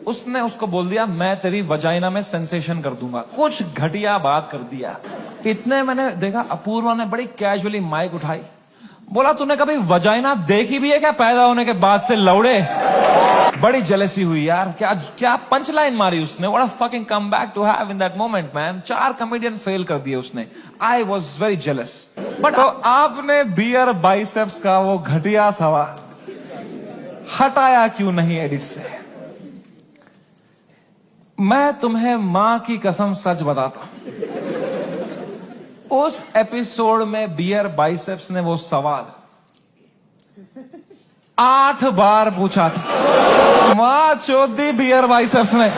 उसने उसको बोल दिया मैं तेरी वजाइना में सेंसेशन कर दूंगा। कुछ घटिया बात कर दिया। इतने मैंने देखा अपूर्वा ने बड़ी कैजुअली माइक उठाई, बोला तूने कभी वजाइना देखी भी है क्या पैदा होने के बाद से लौड़े? बड़ी जेलसी हुई यार। क्या क्या पंच लाइन मारी उसने। What a fucking comeback to have in that moment man. 4 comedian fail कर दिए उसने। I was very jealous. But तो आपने बियर बाइसेप्स का वो घटिया सवाल हटाया क्यों नहीं एडिट से? मैं तुम्हें मां की कसम सच बताता हूं, उस एपिसोड में बियर बाइसेप्स ने वो सवाल 8 बार पूछा था। मां चौधी बियर बाइसेप्स ने।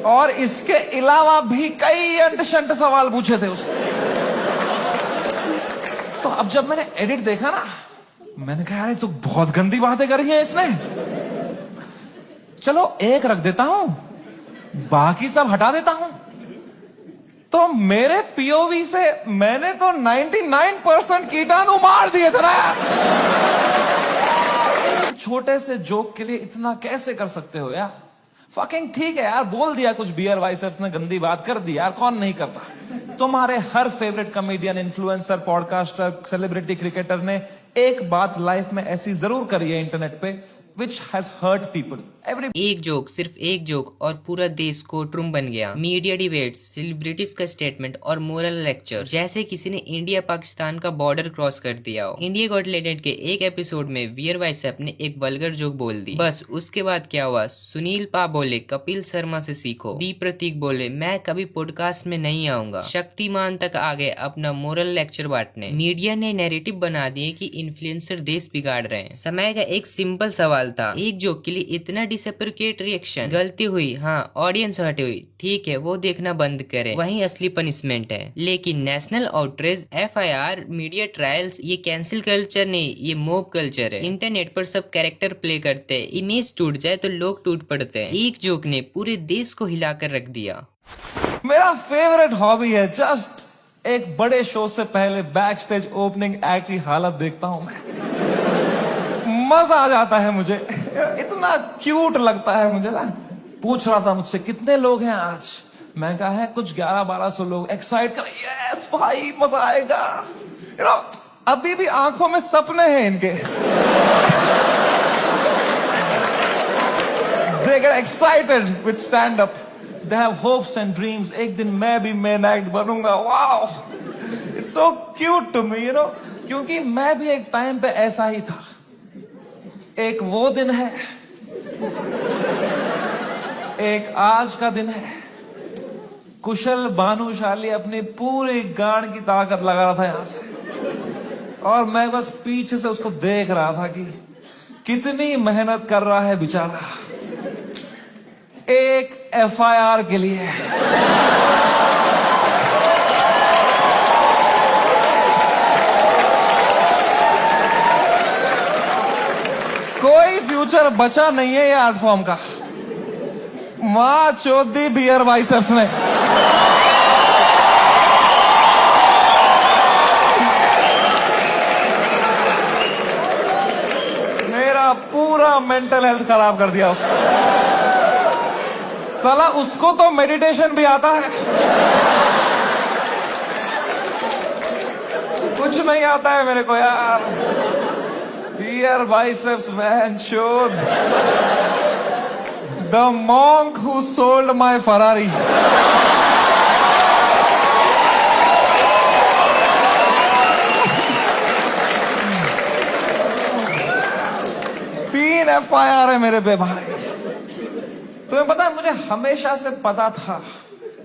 और इसके अलावा भी कई अंट-शंट सवाल पूछे थे उसने। तो अब जब मैंने एडिट देखा ना, मैंने कहा यार तो बहुत गंदी बातें करी हैं इसने। चलो एक रख देता हूं, बाकी सब हटा देता हूं। तो मेरे पीओवी से मैंने तो 99% कीटाणु मार दिए थे ना। छोटे से जोक के लिए इतना कैसे कर सकते हो यार? फकिंग ठीक है यार, बोल दिया कुछ बियर बाइसेप्स ने गंदी बात कर दी यार, कौन नहीं करता। तुम्हारे हर favourite comedian, influencer, podcaster, celebrity, cricketer ने एक बात लाइफ में ऐसी जरूर करी है इंटरनेट पे, which has hurt people. एक जोक, सिर्फ एक जोक और पूरा देश कोर्ट रूम बन गया। मीडिया डिबेट्स, सेलिब्रिटीज का स्टेटमेंट और मोरल लेक्चर, जैसे किसी ने इंडिया पाकिस्तान का बॉर्डर क्रॉस कर दिया हो। इंडिया गॉट टैलेंट के एक एपिसोड में बियर बाइसेप ने एक वल्गर जोक बोल दी। बस उसके बाद क्या हुआ, सुनील पा बोले कपिल शर्मा से सीखो, बी प्रतीक बोले मैं कभी पॉडकास्ट में नहीं आऊंगा, शक्तिमान तक आ गए अपना मोरल लेक्चर बांटने। मीडिया ने नैरेटिव बना दिए कि इन्फ्लुएंसर देश बिगाड़ रहे हैं। समय का एक सिंपल सवाल था, एक जोक के लिए इतना डिसएप्रोप्रिएट रिएक्शन। गलती हुई, हाँ ऑडियंस हटी हुई, ठीक है वो देखना बंद करें, वही असली पनिशमेंट है। लेकिन national outreach, FIR, media trials, ये कैंसिल कल्चर नहीं, ये मॉब कल्चर है। इंटरनेट पर सब कैरेक्टर प्ले करते हैं, इमेज टूट जाए तो लोग टूट पड़ते हैं। एक जोक ने पूरे देश को हिलाकर रख दिया। मेरा फेवरेट हॉबी है जस्ट एक बड़े शो से पहले बैक स्टेज ओपनिंग एक्ट की हालत देखता हूं मैं। मजा आ जाता है मुझे, इतना क्यूट लगता है मुझे ना। पूछ रहा था मुझसे कितने लोग हैं आज, मैं कहा है कुछ 1100-1200 लोग। एक्साइट कर, यस भाई मजा आएगा। अभी भी आंखों में सपने हैं इनके। They get excited with stand up. They have hopes and dreams. एक दिन मैं भी मेन एक्ट बनूंगा। Wow, it's so cute to me, क्योंकि मैं भी एक टाइम पे ऐसा ही था। एक वो दिन है, एक आज का दिन है। कुशल भानुशाली अपनी पूरी गांड की ताकत लगा रहा था यहां से, और मैं बस पीछे से उसको देख रहा था कि कितनी मेहनत कर रहा है बेचारा एक एफआईआर के लिए। कोई फ्यूचर बचा नहीं है ये आर्ट फॉर्म का। मां चौधी बियर बाइसेप्स ने। मेरा पूरा मेंटल हेल्थ खराब कर दिया उसने। साला उसको तो मेडिटेशन भी आता है, कुछ नहीं आता है मेरे को यार। Bier biceps man showed the monk who sold my Ferrari. तीन एफआईआर है मेरे पे भाई। तुम्हें पता है मुझे हमेशा से पता था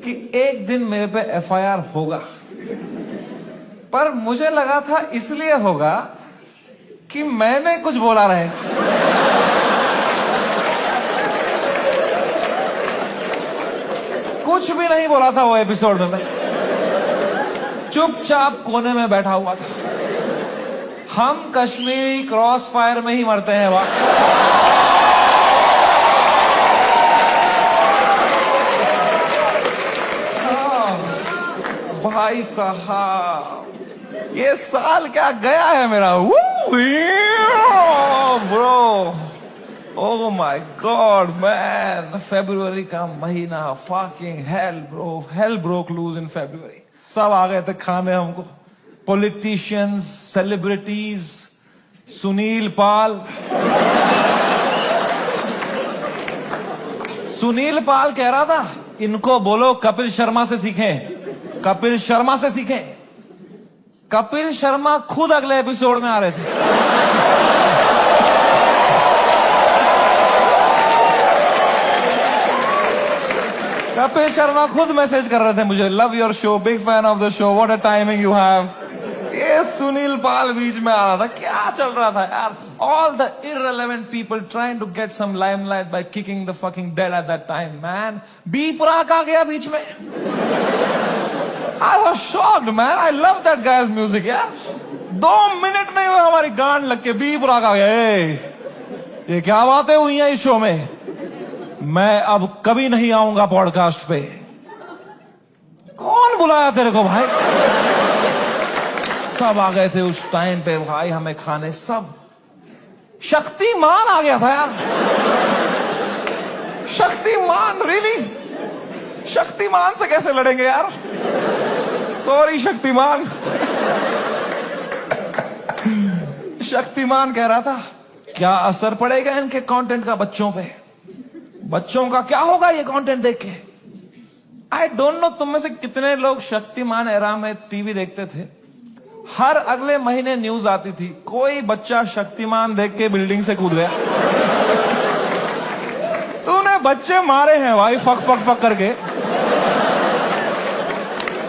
कि एक दिन मेरे पे एफआईआर होगा, पर मुझे लगा था इसलिए होगा कि मैंने कुछ बोला रहे। कुछ भी नहीं बोला था वो एपिसोड में। मैं चुपचाप कोने में बैठा हुआ था। हम कश्मीरी क्रॉस फायर में ही मरते हैं वहां। भाई साहब ये साल क्या गया है मेरा। Bro Oh my God, man. February का महीना, fucking hell, bro. Hell broke loose in February. सब आ गए थे खाने हमको. Politicians, celebrities, सुनील पाल. सुनील पाल कह रहा था, इनको बोलो कपिल शर्मा से सीखें. कपिल शर्मा से सीखें. कपिल शर्मा खुद अगले एपिसोड में आ रहे थे. कपिल शर्मा खुद मैसेज कर रहे थे मुझे, love your show, big fan of the show, what a timing you have. ये सुनील पाल बीच में आ रहा था. क्या चल रहा था यार? All the irrelevant people trying to get some limelight by kicking the fucking dead at that time, man. B Praak आ गया बीच में. I was shocked, man. I love that guy's music, यार. 2 मिनट नहीं हुए हमारी गांड लग के बी प्राक आ गया. ये क्या बातें हुई हैं इस शो में? मैं अब कभी नहीं आऊंगा पॉडकास्ट पे. कौन बुलाया तेरे को भाई? सब आ गए थे उस टाइम पे भाई हमें खाने. सब. शक्तिमान आ गया था यार. शक्तिमान, रियली? शक्तिमान से कैसे लड़ेंगे यार? सॉरी शक्तिमान. शक्तिमान कह रहा था, क्या असर पड़ेगा इनके कंटेंट का बच्चों पे? बच्चों का क्या होगा ये कंटेंट देख के? आई डोंट नो तुम में से कितने लोग शक्तिमान एरा में टीवी देखते थे. हर अगले महीने न्यूज आती थी, कोई बच्चा शक्तिमान देख के बिल्डिंग से कूद गया. तूने बच्चे मारे हैं भाई, फक फक फक करके.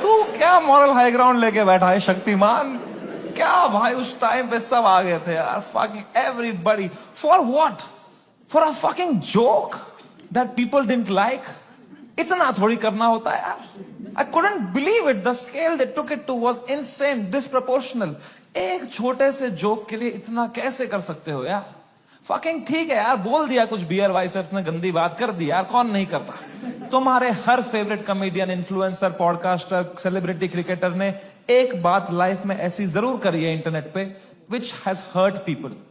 तू क्या मॉरल हाई ग्राउंड लेके बैठा है शक्तिमान? क्या भाई उस टाइम पे सब आ गए थे यार. Fucking everybody. For what? For a fucking joke that people didn't like. इतना थोड़ी करना होता है यार. I couldn't believe it. The scale they took it to was insane, disproportional. एक छोटे से जोक के लिए इतना कैसे कर सकते हो यार? फकिंग ठीक है यार, बोल दिया कुछ बियर बाइसेप्स ने गंदी बात कर दी यार, कौन नहीं करता? तुम्हारे हर favourite comedian, influencer, podcaster, celebrity, cricketer ने एक बात लाइफ में ऐसी जरूर करी है इंटरनेट पे, which has hurt people.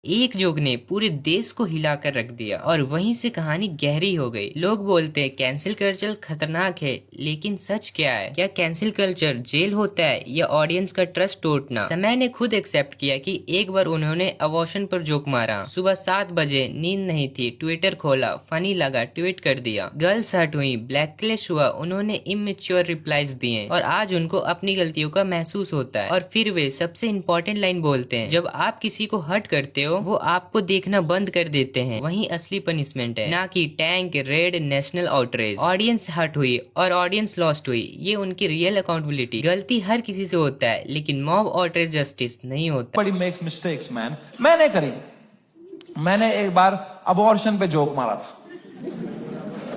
एक जोक ने पूरे देश को हिलाकर रख दिया और वहीं से कहानी गहरी हो गई. लोग बोलते हैं कैंसिल कल्चर खतरनाक है, लेकिन सच क्या है? क्या कैंसिल कल्चर जेल होता है या ऑडियंस का ट्रस्ट तोड़ना? समय ने खुद एक्सेप्ट किया कि एक बार उन्होंने अबॉर्शन पर जोक मारा. सुबह 7 बजे नींद नहीं थी, ट्विटर खोला, फनी लगा, ट्वीट कर दिया. गर्ल्स हर्ट हुई, ब्लैकलिस्ट हुआ, उन्होंने इमेच्योर रिप्लाईज दिए और आज उनको अपनी गलतियों का महसूस होता है. और फिर वे सबसे इम्पोर्टेंट लाइन बोलते हैं, जब आप किसी को हर्ट करते हो वो आपको देखना बंद कर देते हैं, वही असली पनिशमेंट है, ना कि tank, raid, national outrage. Audience hurt हुई और ऑडियंस लॉस्ट हुई, ये उनकी रियल अकाउंटेबिलिटी. गलती हर किसी से होता है, लेकिन मॉब आउटरेज जस्टिस नहीं होता. बड़ी मेक्स मिस्टेक्स मैन. मैंने करी. मैंने एक बार अबॉर्शन पे जोक मारा था,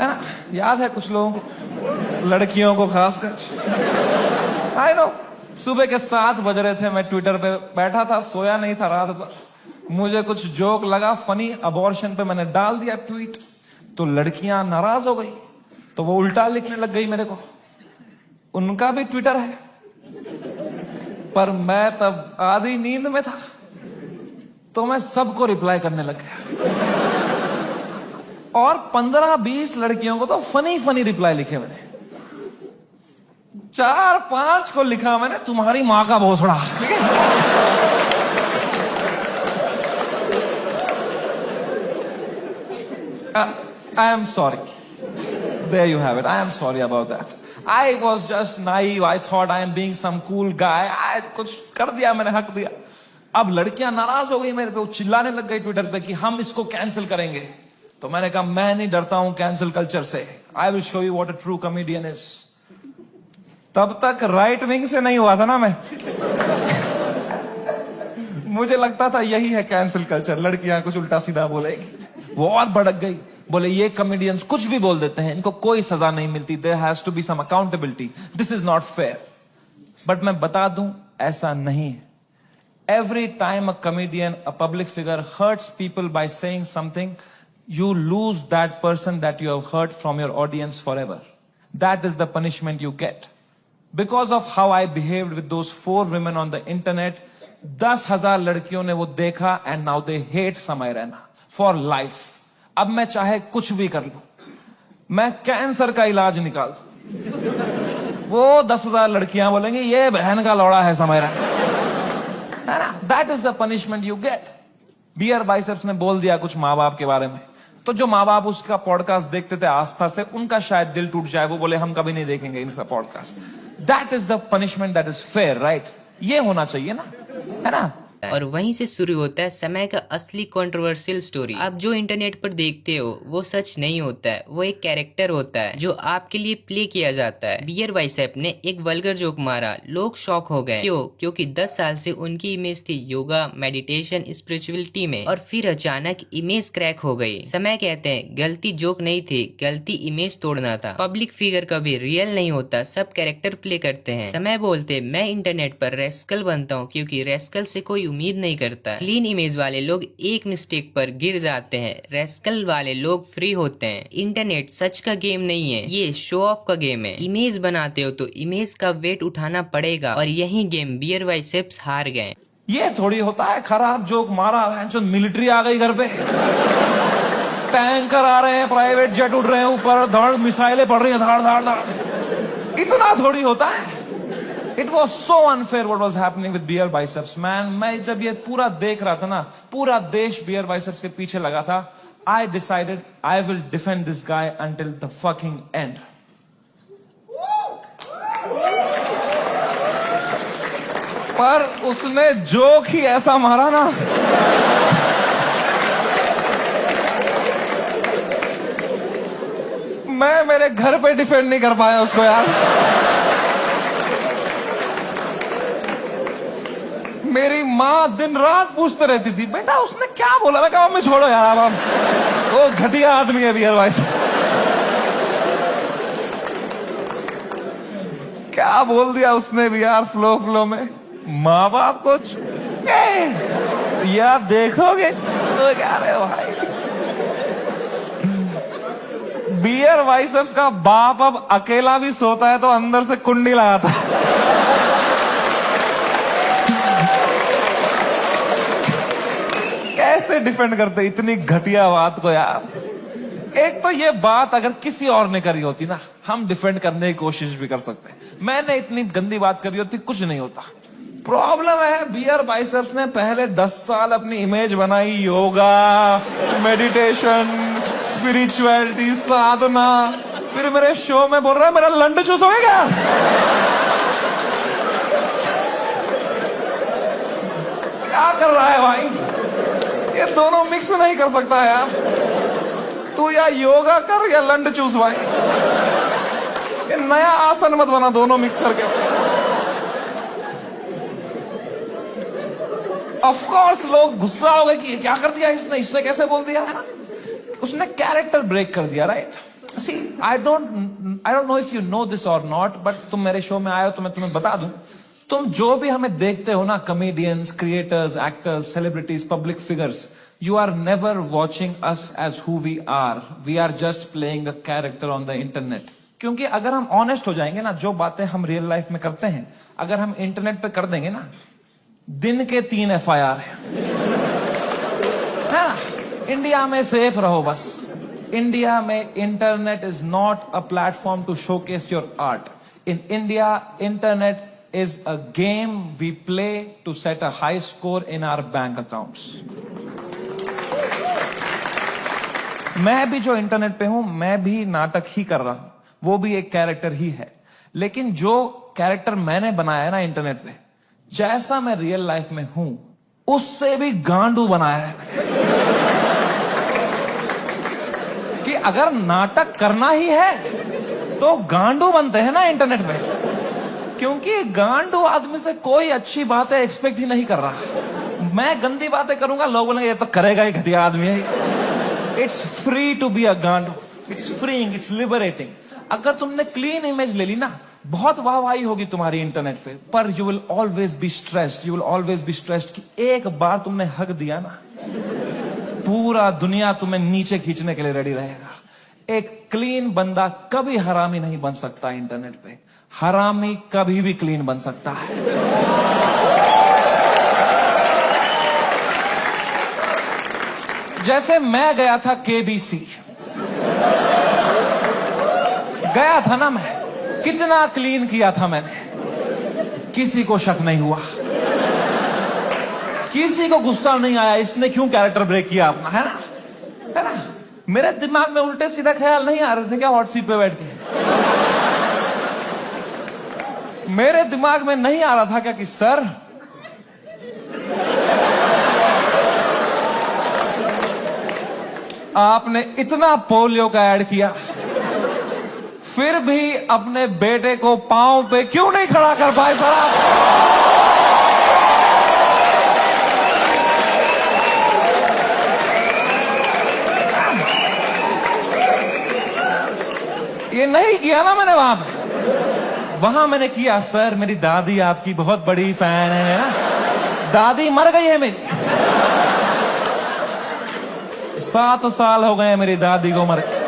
है ना? याद है कुछ लोगों को, लड़कियों को खासकर. I know. सुबह के 7 बज रहे थे, मैं ट्विटर पे बैठा था, सोया नहीं था रात भर. मुझे कुछ जोक लगा फनी, अबॉर्शन पे मैंने डाल दिया ट्वीट. तो लड़कियां नाराज हो गई, तो वो उल्टा लिखने लग गई मेरे को. उनका भी ट्विटर है, पर मैं तब आधी नींद में था, तो मैं सबको रिप्लाई करने लग गया. और 15-20 लड़कियों को तो फनी फनी रिप्लाई लिखे मैंने. 4-5 को लिखा मैंने, तुम्हारी माँ का भोसड़ा. ठीक है. I am sorry. There you have it. I am sorry about that. I was just naive. I thought I am being some cool guy. I कुछ कर दिया मैंने, हक दिया. अब लड़कियां नाराज हो गई मेरे पे, वो चिल्लाने लग गई ट्विटर पे कि हम इसको कैंसिल करेंगे. तो मैंने कहा मैं नहीं डरता हूं कैंसिल कल्चर से. I will show you what a true comedian is. तब तक राइट विंग से नहीं हुआ था ना मैं. मुझे लगता था यही है कैंसिल कल्चर, लड़कियां कुछ उल्टा सीधा बोलेगी. वो और भड़क गई, बोले ये कॉमेडियंस कुछ भी बोल देते हैं, इनको कोई सजा नहीं मिलती. There has to be some accountability. This is not fair. But मैं बता दूं, ऐसा नहीं है. Every time a comedian, a public figure hurts people by saying something, you lose that person that you have hurt from your audience forever. That is the punishment you get. Because of how I behaved with those 4 women on the internet, 10,000 लड़कियों ने वो देखा and now they hate समय Raina for life. अब मैं चाहे कुछ भी कर लूं, मैं कैंसर का इलाज निकाल दूं, वो 10,000 लड़कियां बोलेंगी ये बहन का लौड़ा है Samay Raina. That is the punishment you get. Beer Biceps ने बोल दिया कुछ माँ बाप के बारे में, तो जो माँ बाप उसका पॉडकास्ट देखते थे आस्था से, उनका शायद दिल टूट जाए, वो बोले हम कभी नहीं देखेंगे इनका podcast. That is the punishment that is fair, right? ये होना चाहिए ना, है ना? और वहीं से शुरू होता है समय का असली कंट्रोवर्शियल स्टोरी। आप जो इंटरनेट पर देखते हो वो सच नहीं होता है, वो एक कैरेक्टर होता है जो आपके लिए प्ले किया जाता है। बियर बाइसेप ने एक वल्गर जोक मारा, लोग शॉक हो गए। क्यों? क्योंकि 10 साल से उनकी इमेज थी योगा, मेडिटेशन, स्पिरिचुअलिटी में, और फिर अचानक इमेज क्रैक हो गई। समय कहते हैं गलती जोक नहीं थी, गलती इमेज तोड़ना था। पब्लिक फिगर कभी रियल नहीं होता, सब कैरेक्टर प्ले करते हैं। समय बोलते मैं इंटरनेट पर रेस्कल बनता हूँ क्योंकि रेस्कल से कोई उम्मीद नहीं करता। क्लीन इमेज वाले लोग एक मिस्टेक पर गिर जाते हैं, रेस्कल वाले लोग फ्री होते हैं। इंटरनेट सच का गेम नहीं है, ये शो ऑफ का गेम है। इमेज बनाते हो तो इमेज का वेट उठाना पड़ेगा, और यही गेम बियर बाइसेप्स हार गए। ये थोड़ी होता है खराब जोक मारा, जो मिलिट्री आ गई घर पे, टैंकर आ रहे हैं, प्राइवेट जेट उड़ रहे हैं ऊपर, धड़ मिसाइलें पड़ रही हैं, धाड़ धाड़ धाड़, इतना थोड़ी होता है। It was so unfair what was happening with beer biceps, man. मैं जब ये पूरा देख रहा था ना, पूरा देश beer biceps के पीछे लगा था, I decided I will defend this guy until the fucking end. पर उसने जोक ही ऐसा मारा ना, मैं मेरे घर पे डिफेंड नहीं कर पाया उसको यार। मेरी माँ दिन रात पूछते रहती थी बेटा उसने क्या बोला। मैं कहा मम्मी छोड़ो यार, अब वो घटिया आदमी है बियर भाई। क्या बोल दिया उसने भी यार, फ्लो में। माँ बाप को यार देखोगे तो क्या रहे भाई, बियर बाइसेप्स का बाप अब अकेला भी सोता है तो अंदर से कुंडी लगाता है। कैसे डिफेंड करते इतनी घटिया बात को यार। एक तो ये बात अगर किसी और ने करी होती ना, हम डिफेंड करने की कोशिश भी कर सकते। मैंने इतनी गंदी बात करी होती, कुछ नहीं होता। प्रॉब्लम है बियर बाइसेप्स ने पहले 10 साल अपनी इमेज बनाई, योगा, मेडिटेशन, स्पिरिचुअलिटी, साधना, फिर मेरे शो में बोल रहा है मेरा लंड चूस हो गया। क्या कर रहा है भाई, ये दोनों मिक्स नहीं कर सकता यार। तू या योगा कर या लंड चूस भाई, ये नया आसन मत बना दोनों मिक्स करके। ऑफ कोर्स लोग गुस्सा हो गए कि ये क्या कर दिया इसने कैसे बोल दिया। उसने कैरेक्टर ब्रेक कर दिया, right? See I don't know if you know this और नॉट, बट तुम मेरे शो में आए हो तो मैं तुम्हें बता दूं, तुम जो भी हमें देखते हो ना, comedians, creators, actors, celebrities, public figures, you are never watching us as who we are. We are just playing a character on the internet. क्योंकि अगर हम ऑनेस्ट हो जाएंगे ना, जो बातें हम रियल लाइफ में करते हैं अगर हम इंटरनेट पे कर देंगे ना, दिन के 3 FIR है ना। इंडिया में सेफ रहो बस। इंडिया में internet is not a platform to showcase your art. In India internet is a game we play to set a high score in our bank accounts. मैं भी जो इंटरनेट पे हूं, मैं भी नाटक ही कर रहा हूं, वो भी एक कैरेक्टर ही है। लेकिन जो कैरेक्टर मैंने बनाया है ना इंटरनेट पे, जैसा मैं रियल लाइफ में हूं उससे भी गांडू बनाया है कि अगर नाटक करना ही है तो गांडू बनते हैं ना इंटरनेट पे। क्योंकि गांडू आदमी से कोई अच्छी बातें एक्सपेक्ट ही नहीं कर रहा। मैं गंदी बातें करूंगा, लोग बोलेंगे ये तो करेगा ही, घटिया आदमी है। It's free to be a गांडू, इट्स फ्रीइंग, इट्स लिबरेटिंग। अगर तुमने क्लीन इमेज ले ली ना, बहुत वाहवाही होगी तुम्हारी इंटरनेट पे, पर you will always be stressed, you will always be stressed कि एक बार तुमने हक दिया ना, पूरा दुनिया तुम्हें नीचे खींचने के लिए रेडी रहेगा। एक क्लीन बंदा कभी हरामी नहीं बन सकता इंटरनेट पे, हरामी कभी भी क्लीन बन सकता है। जैसे मैं गया था केबीसी, गया था ना मैं, कितना क्लीन किया था मैंने, किसी को शक नहीं हुआ, किसी को गुस्सा नहीं आया इसने क्यों कैरेक्टर ब्रेक किया अपना, है ना, है ना। मेरे दिमाग में उल्टे सीधा ख्याल नहीं आ रहे थे क्या हॉट सीट पे बैठ के, मेरे दिमाग में नहीं आ रहा था क्या कि सर आपने इतना पोलियो का ऐड किया, फिर भी अपने बेटे को पांव पे क्यों नहीं खड़ा कर पाए सर आप? ये नहीं किया ना मैंने वहां पे, वहां मैंने किया सर मेरी दादी आपकी बहुत बड़ी फैन है ना, दादी मर गई है मेरी, 7 साल हो गए मेरी दादी को मर गई।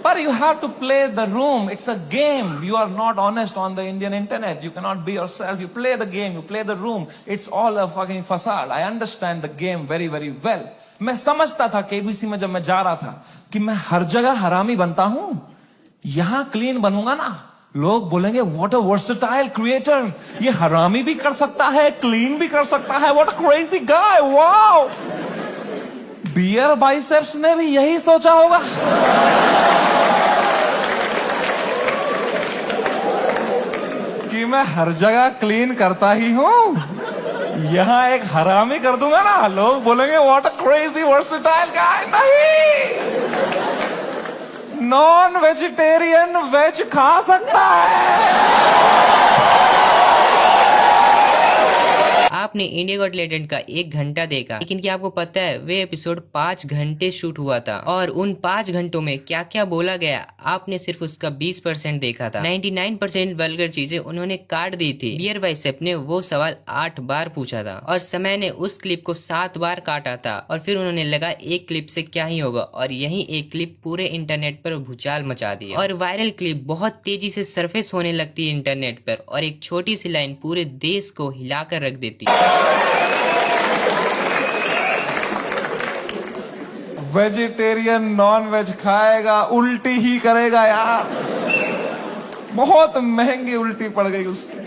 But you have to play the room. It's a game. You are not honest on the Indian internet. You cannot be yourself. You play the game. You play the room. It's all a fucking facade. I understand the game very, very well. मैं समझता था KBC में जब मैं जा रहा था कि मैं हर जगह हरामी बनता हूं, यहां क्लीन बनूंगा ना, लोग बोलेंगे व्हाट अ वर्सेटाइल क्रिएटर, ये हरामी भी कर सकता है, क्लीन भी कर सकता है, what a crazy guy, wow. Beer Biceps ने भी यही सोचा होगा। कि मैं हर जगह क्लीन करता ही हूं, यहां एक हरामी कर दूंगा ना, लोग बोलेंगे व्हाट अ क्रेजी वर्सेटाइल गाय। नहीं, नॉन वेजिटेरियन वेज खा सकता है। आपने इंडिया गॉट टैलेंट का 1 घंटा देखा, लेकिन क्या आपको पता है वे एपिसोड 5 घंटे शूट हुआ था और उन 5 घंटों में क्या क्या बोला गया आपने सिर्फ उसका 20% देखा था। 99% वल्गर चीजें उन्होंने काट दी थी। बियर बाइसेप ने वो सवाल 8 बार पूछा था और समय ने उस क्लिप को 7 बार काटा था और फिर उन्होंने लगा एक क्लिप से क्या ही होगा और यही एक क्लिप पूरे इंटरनेट पर भूचाल मचा दिया और वायरल क्लिप बहुत तेजी से सरफेस होने लगती है इंटरनेट पर और एक छोटी सी लाइन पूरे देश को हिलाकर रख देती। वेजिटेरियन नॉन वेज खाएगा उल्टी ही करेगा यार, बहुत महंगी उल्टी पड़ गई उसकी,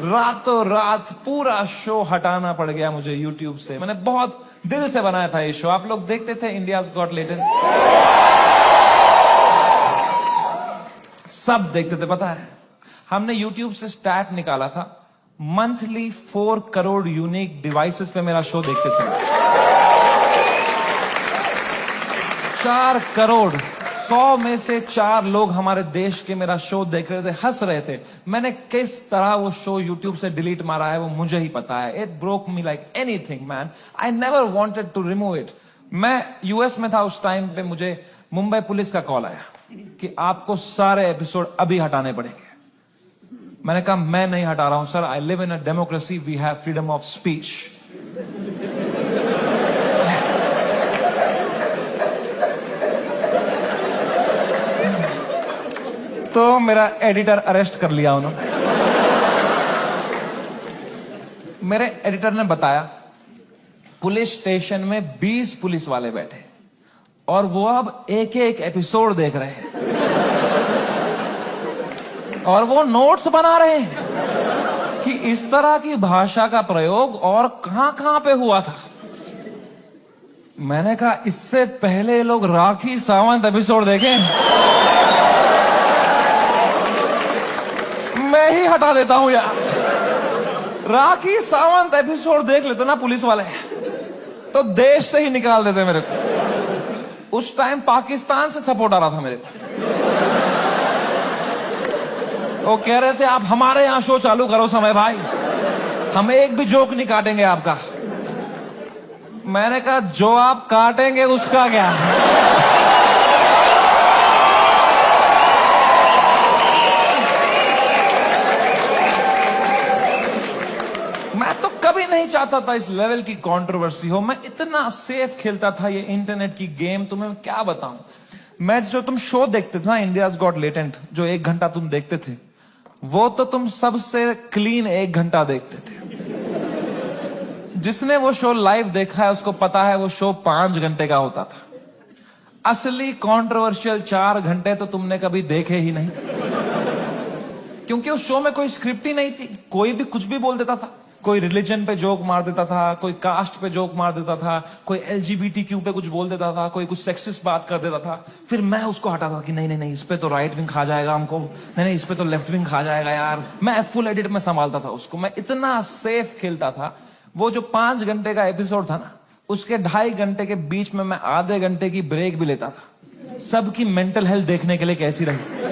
रातों रात पूरा शो हटाना पड़ गया मुझे यूट्यूब से। मैंने बहुत दिल से बनाया था ये शो, आप लोग देखते थे इंडियाज गॉट टैलेंट, सब देखते थे। पता है हमने यूट्यूब से स्टैट निकाला था, मंथली 4 करोड़ यूनिक डिवाइसेस पे मेरा शो देखते थे। 4 करोड़, 100 में से 4 लोग हमारे देश के मेरा शो देख रहे थे, हंस रहे थे। मैंने किस तरह वो शो यूट्यूब से डिलीट मारा है वो मुझे ही पता है। It broke me like anything man, I never wanted to remove it. मैं यूएस में था उस टाइम पे, मुझे मुंबई पुलिस का कॉल आया कि आपको सारे एपिसोड अभी हटाने पड़ेंगे। मैंने कहा मैं नहीं हटा रहा हूं sir, I live in a democracy, we have freedom of speech. तो मेरा एडिटर अरेस्ट कर लिया उन्होंने। मेरे एडिटर ने बताया पुलिस स्टेशन में 20 पुलिस वाले बैठे और वो अब एक एक एपिसोड देख रहे हैं और वो नोट्स बना रहे हैं कि इस तरह की भाषा का प्रयोग और कहां कहां पे हुआ था। मैंने कहा इससे पहले लोग राखी सावंत एपिसोड देखें, मैं ही हटा देता हूं यार। राखी सावंत एपिसोड देख लेते ना पुलिस वाले तो देश से ही निकाल देते मेरे को। उस टाइम पाकिस्तान से सपोर्ट आ रहा था मेरे को, वो कह रहे थे आप हमारे यहां शो चालू करो समय भाई, हम एक भी जोक नहीं काटेंगे आपका। मैंने कहा जो आप काटेंगे उसका क्या। मैं तो कभी नहीं चाहता था इस लेवल की कंट्रोवर्सी हो। मैं इतना सेफ खेलता था ये इंटरनेट की गेम, तुम्हें क्या बताऊं। मैं जो तुम शो देखते थे ना इंडियाज गॉट टैलेंट, जो 1 घंटा तुम देखते थे, वो तो तुम सबसे क्लीन 1 घंटा देखते थे। जिसने वो शो लाइव देखा है उसको पता है वो शो 5 घंटे का होता था। असली कंट्रोवर्शियल 4 घंटे तो तुमने कभी देखे ही नहीं, क्योंकि उस शो में कोई स्क्रिप्ट ही नहीं थी। कोई भी कुछ भी बोल देता था, कोई रिलीजन पे जोक मार देता था, कोई कास्ट पे जोक मार देता था, कोई LGBTQ पे कुछ बोल देता था, कोई कुछ सेक्सिस्ट बात कर देता था। फिर मैं उसको हटाता कि नहीं नहीं नहीं, इस पे तो राइट विंग खा जाएगा हमको, नहीं नहीं इस पे तो लेफ्ट विंग खा जाएगा यार। मैं फुल एडिट में संभालता था उसको, मैं इतना सेफ खेलता था। वो जो 5 घंटे का एपिसोड था ना, उसके 2.5 घंटे के बीच में मैं आधे घंटे की ब्रेक भी लेता था, सबकी मेंटल हेल्थ देखने के लिए कैसी रही।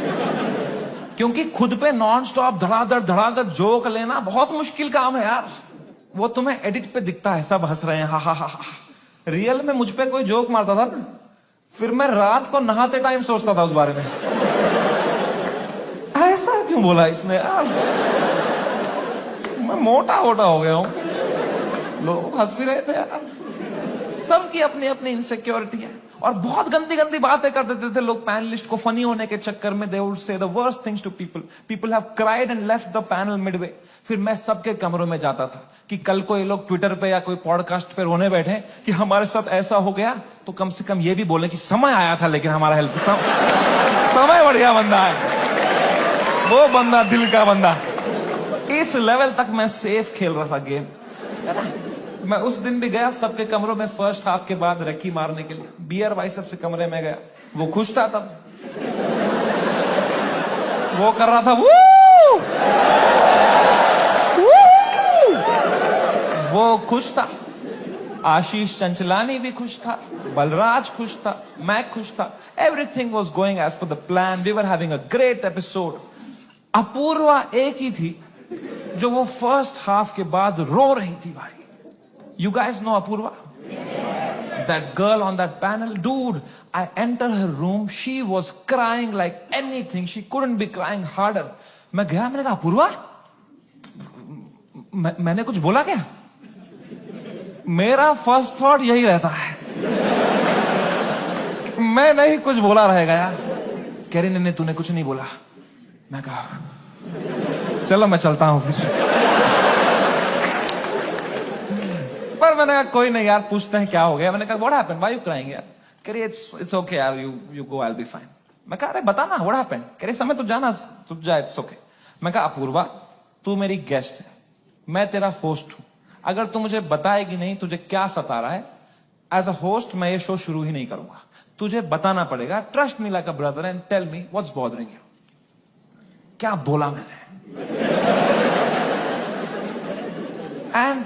क्योंकि खुद पे नॉन स्टॉप धड़ाधड़ जोक लेना बहुत मुश्किल काम है यार। वो तुम्हें एडिट पे दिखता है, सब हंस रहे हैं, हा हा हा हा। रियल में मुझ पे कोई जोक मारता था ना, फिर मैं रात को नहाते टाइम सोचता था उस बारे में, ऐसा क्यों बोला इसने यार, मैं मोटा मोटा हो गया हूं। लोग हंस भी रहे थे यार। सबकी अपनी अपनी इनसिक्योरिटी है, और बहुत गंदी गंदी बातें कर देते थे लोग पैनलिस्ट को फनी होने के चक्कर में। They would say the worst things to people. People have cried and left the panel midway. फिर मैं सबके कमरों में जाता था कि कल को ये लोग ट्विटर पे या कोई पॉडकास्ट पे रोने बैठे कि हमारे साथ ऐसा हो गया, तो कम से कम ये भी बोले कि समय आया था लेकिन हमारा हेल्प समय बढ़िया बंदा है वो बंदा, दिल का बंदा। इस लेवल तक मैं सेफ खेल रहा था गेम। मैं उस दिन भी गया सबके कमरों में फर्स्ट हाफ के बाद रक्की मारने के लिए। बियर बाइसेप से कमरे में गया, वो खुश था तब, वो कर रहा था वू! वो खुश था। आशीष चंचलानी भी खुश था, बलराज खुश था, मैं खुश था। Everything was going as per the plan. We were having a great episode. Apoorva एक ही थी जो वो फर्स्ट हाफ के बाद रो रही थी भाई। You guys know Apurva? That girl on that panel? Dude, I entered her room. She was crying like anything. She couldn't be crying harder. मैं गया, मैंने कहा अपूर्वा, मैंने कुछ बोला क्या? मेरा फर्स्ट थॉट यही रहता है, मैं नहीं कुछ बोला रहेगा यार। कह रही नहीं तूने कुछ नहीं बोला। मैं कहा चलो मैं चलता हूं फिर। पर मैंने कहा कोई नहीं यार, पूछते हैं क्या हो गया। मैंने कहा what happened, why you crying यार? कह रही इट्स ओके यार, you go, I will be fine. मैं कहा अरे बता ना व्हाट हैपेंड। कह रही समय तो जाना, तू जा, इट्स ओके। मैं कहा अपूर्वा तू मेरी गेस्ट है, मैं तेरा होस्ट हूं। अगर तू मुझे बताएगी नहीं तुझे क्या सता रहा है, एज अ होस्ट मैं ये शो शुरू ही नहीं करूंगा। तुझे बताना पड़ेगा। Trust me like a brother and tell me what's bothering you. क्या बोला मैंने? एंड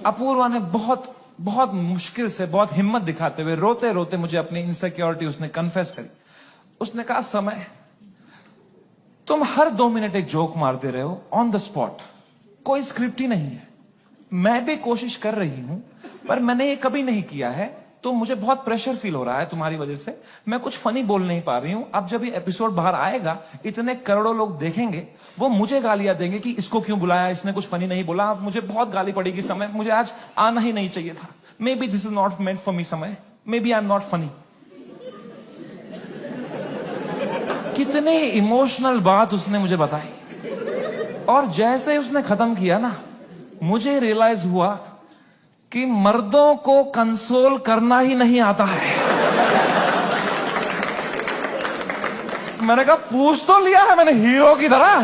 अपूर्वा ने बहुत बहुत मुश्किल से, बहुत हिम्मत दिखाते हुए, रोते रोते मुझे अपनी इनसिक्योरिटी उसने कन्फेस करी। उसने कहा समय, तुम हर 2 मिनट एक जोक मारते रहे हो ऑन द स्पॉट, कोई स्क्रिप्ट ही नहीं है। मैं भी कोशिश कर रही हूं पर मैंने ये कभी नहीं किया है, तो मुझे बहुत प्रेशर फील हो रहा है तुम्हारी वजह से। मैं कुछ फनी बोल नहीं पा रही हूं। अब जब ये एपिसोड बाहर आएगा, इतने करोड़ों लोग देखेंगे, वो मुझे गालियां देंगे कि इसको क्यों बुलाया, इसने कुछ फनी नहीं बोला। मुझे बहुत गाली पड़ेगी समय, मुझे आज आना ही नहीं चाहिए था। Maybe this is not meant for me समय, maybe I am not funny. कितने इमोशनल बात उसने मुझे बताई, और जैसे उसने खत्म किया ना, मुझे रियलाइज हुआ कि मर्दों को कंसोल करना ही नहीं आता है। मैंने कहा पूछ तो लिया है मैंने हीरो की तरह,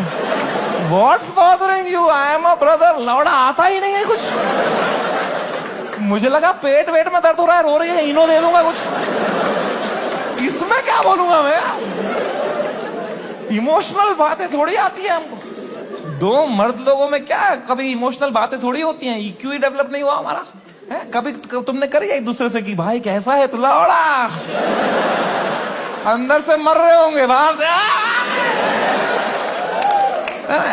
what's bothering you, I am a brother. लौड़ा आता ही नहीं है कुछ। मुझे लगा पेट वेट में दर्द हो रहा है, रो रही है, इनो दे दूंगा कुछ। इसमें क्या बोलूंगा मैं? इमोशनल बातें थोड़ी आती है हमको। 2 मर्द लोगों में क्या कभी इमोशनल बातें थोड़ी होती हैं? EQ ही डेवलप नहीं हुआ हमारा है? कभी तुमने करी एक दूसरे से कि भाई कैसा है तू? लौड़ा अंदर से मर रहे होंगे, बाहर से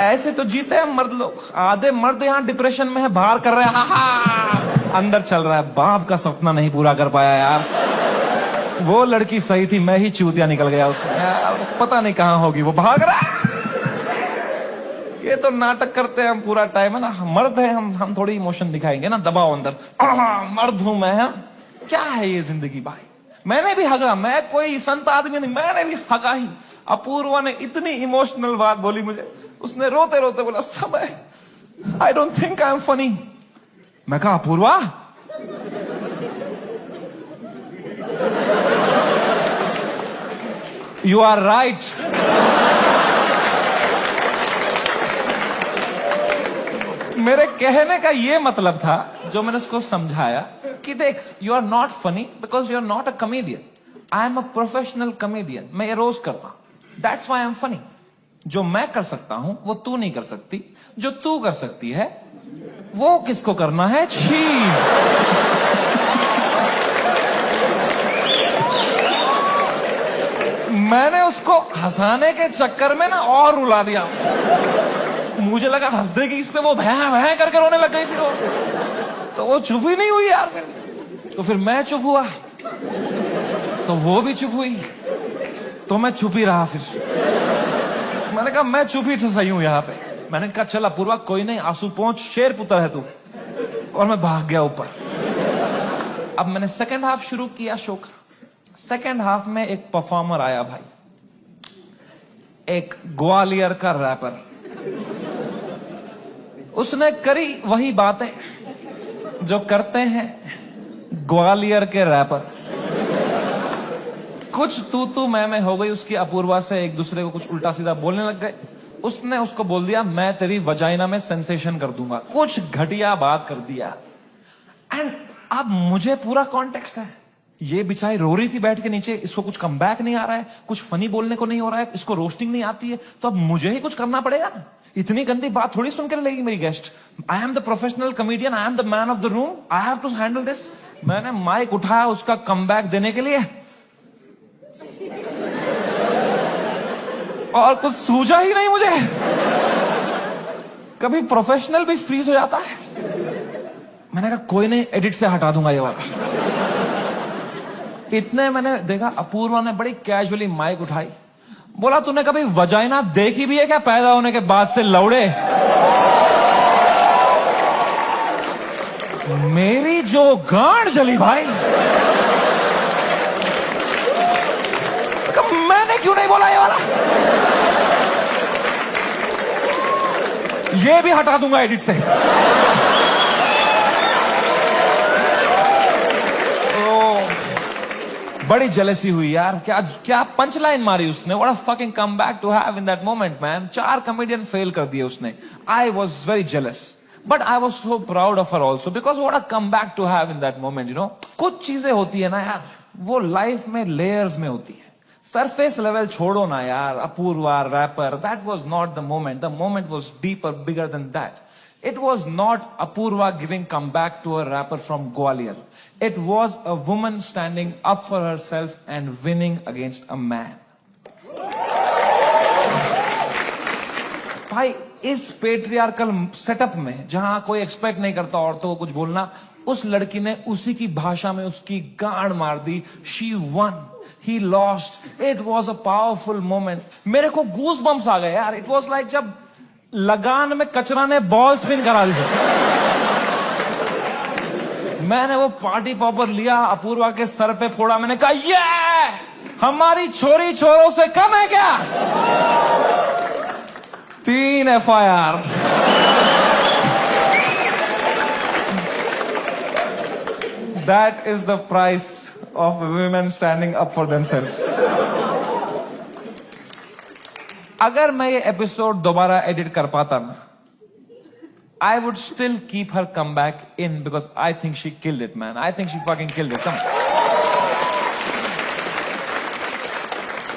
ऐसे तो जीते हैं मर्द लोग। आधे मर्द यहाँ डिप्रेशन में है, बाहर कर रहे हैं, हा अंदर चल रहा है बाप का सपना नहीं पूरा कर पाया यार। वो लड़की सही थी, मैं ही चूतिया निकल गया उससे यार। पता नहीं कहां होगी, वो भाग रहा है। ये तो नाटक करते हैं हम पूरा टाइम, है ना। मर्द है हम थोड़ी इमोशन दिखाएंगे ना, दबाओ अंदर। मर्द हूं मैं, है? क्या है ये जिंदगी भाई? मैंने भी हगा, मैं कोई संत आदमी नहीं, मैंने भी हगा ही। अपूर्वा ने इतनी इमोशनल बात बोली मुझे, उसने रोते रोते बोला समय, आई don't think I am funny. मैं कहा अपूर्वा, यू आर राइट। मेरे कहने का ये मतलब था, जो मैंने उसको समझाया कि देख, you are not funny because you are not a comedian. I am a professional comedian. मैं ये रोज करता हूं, that's why I am funny. जो मैं कर सकता हूं वो तू नहीं कर सकती, जो तू कर सकती है वो किसको करना है? छी। मैंने उसको हंसाने के चक्कर में ना और रुला दिया। मुझे लगा हंस देगी इस पे, वो भैं भैं करके रोने लग गई। फिर वो तो वो चुप ही नहीं हुई यार। तो फिर मैं चुप हुआ, तो वो भी चुप हुई, तो मैं चुप ही रहा। फिर मैंने कहा मैं चुप ही सही हूं यहाँ पे। मैंने कहा चल अपूर्वा कोई नहीं, आंसू पहुंच, शेर पुत्र है तू। और मैं भाग गया ऊपर। अब मैंने सेकंड हाफ शुरू किया शो का। सेकंड हाफ में एक परफॉर्मर आया भाई, एक ग्वालियर का रैपर। उसने करी वही बातें जो करते हैं ग्वालियर के रैपर। कुछ तू मैं हो गई उसकी अपूर्वा से, एक दूसरे को कुछ उल्टा सीधा बोलने लग गए। उसने उसको बोल दिया मैं तेरी वजाइना में सेंसेशन कर दूंगा। कुछ घटिया बात कर दिया। एंड अब मुझे पूरा कॉन्टेक्स्ट है। ये बेचारी रो रही थी बैठ के नीचे, इसको कुछ कमबैक नहीं आ रहा है, कुछ फनी बोलने को नहीं हो रहा है, इसको रोस्टिंग नहीं आती है, तो अब मुझे ही कुछ करना पड़ेगा। इतनी गंदी बात थोड़ी सुन के लेगी मेरी guest. I am the professional comedian, I am the man of the room, I have to handle this. मैंने माइक उठाया उसका कमबैक देने के लिए, और कुछ सूझा ही नहीं मुझे। कभी प्रोफेशनल भी फ्रीज हो जाता है। मैंने कहा कोई नहीं, एडिट से हटा दूंगा ये वाला। इतने मैंने देखा अपूर्वा ने बड़ी कैजुअली माइक उठाई, बोला तूने कभी वजाइना देखी भी है क्या पैदा होने के बाद से लौड़े? मेरी जो गांड जली भाई। मैंने क्यों नहीं बोला ये वाला? ये भी हटा दूंगा एडिट से। बड़ी जेलसी हुई यार। क्या क्या पंच लाइन मारी उसने। What a fucking comeback to have in that moment man. 4 comedian fail कर दिए उसने। I was very jealous, but I was so proud of her also because what a comeback to have in that moment. You know, कुछ चीजें होती है ना यार, वो लाइफ में लेयर्स में होती है। सरफेस लेवल छोड़ो ना यार। Apoorva rapper, that was not the moment. The moment was deeper, bigger than that. It was not Apurva giving comeback to a rapper from Gwalior. It was a woman standing up for herself and winning against a man. भाई इस patriarchal setup में जहां कोई expect नहीं करता औरतों को कुछ बोलना, उस लड़की ने उसी की भाषा में उसकी गांड मार दी. She won. He lost. It was a powerful moment. मेरे को गूज बम्स आ गए यार. It was like जब लगान में कचरा ने बॉल स्पिन करा दी. मैंने वो पार्टी पॉपर लिया, अपूर्वा के सर पे फोड़ा. मैंने कहा ये हमारी छोरी छोरों से कम है क्या? 3 FIR. That is the price of women standing up for themselves. अगर मैं ये एपिसोड दोबारा एडिट कर पाता ना, I would still keep her comeback in because I think she killed it, man. I think she fucking killed it. Come.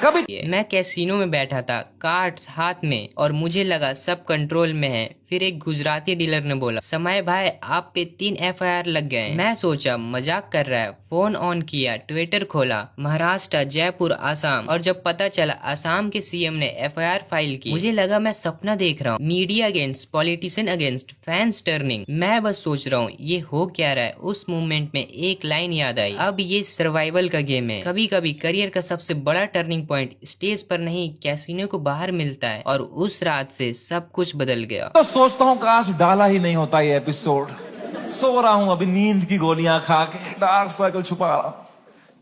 कभी मैं casino में बैठा था, कार्ड्स हाथ में, और मुझे लगा सब कंट्रोल में है. फिर एक गुजराती डीलर ने बोला, समय भाई आप पे 3 FIR लग गए. मैं सोचा मजाक कर रहा है. फोन ऑन किया, ट्विटर खोला, महाराष्ट्र, जयपुर, आसाम, और जब पता चला आसाम के CM ने FIR फाइल की, मुझे लगा मैं सपना देख रहा हूँ. Media against, politician against, fans turning. मैं बस सोच रहा हूँ ये हो क्या रहा है. उस मोमेंट में एक लाइन याद आई, अब ये सर्वाइवल का गेम है. कभी कभी करियर का सबसे बड़ा टर्निंग पॉइंट स्टेज पर नहीं, कैसीनो को बाहर मिलता है. और उस रात से सब कुछ बदल गया. तो सोचता हूँ काश डाला ही नहीं होता ये एपिसोड. सो रहा हूँ अभी नींद की गोलियां खा के, डार्क सर्कल छुपा रहा हूँ.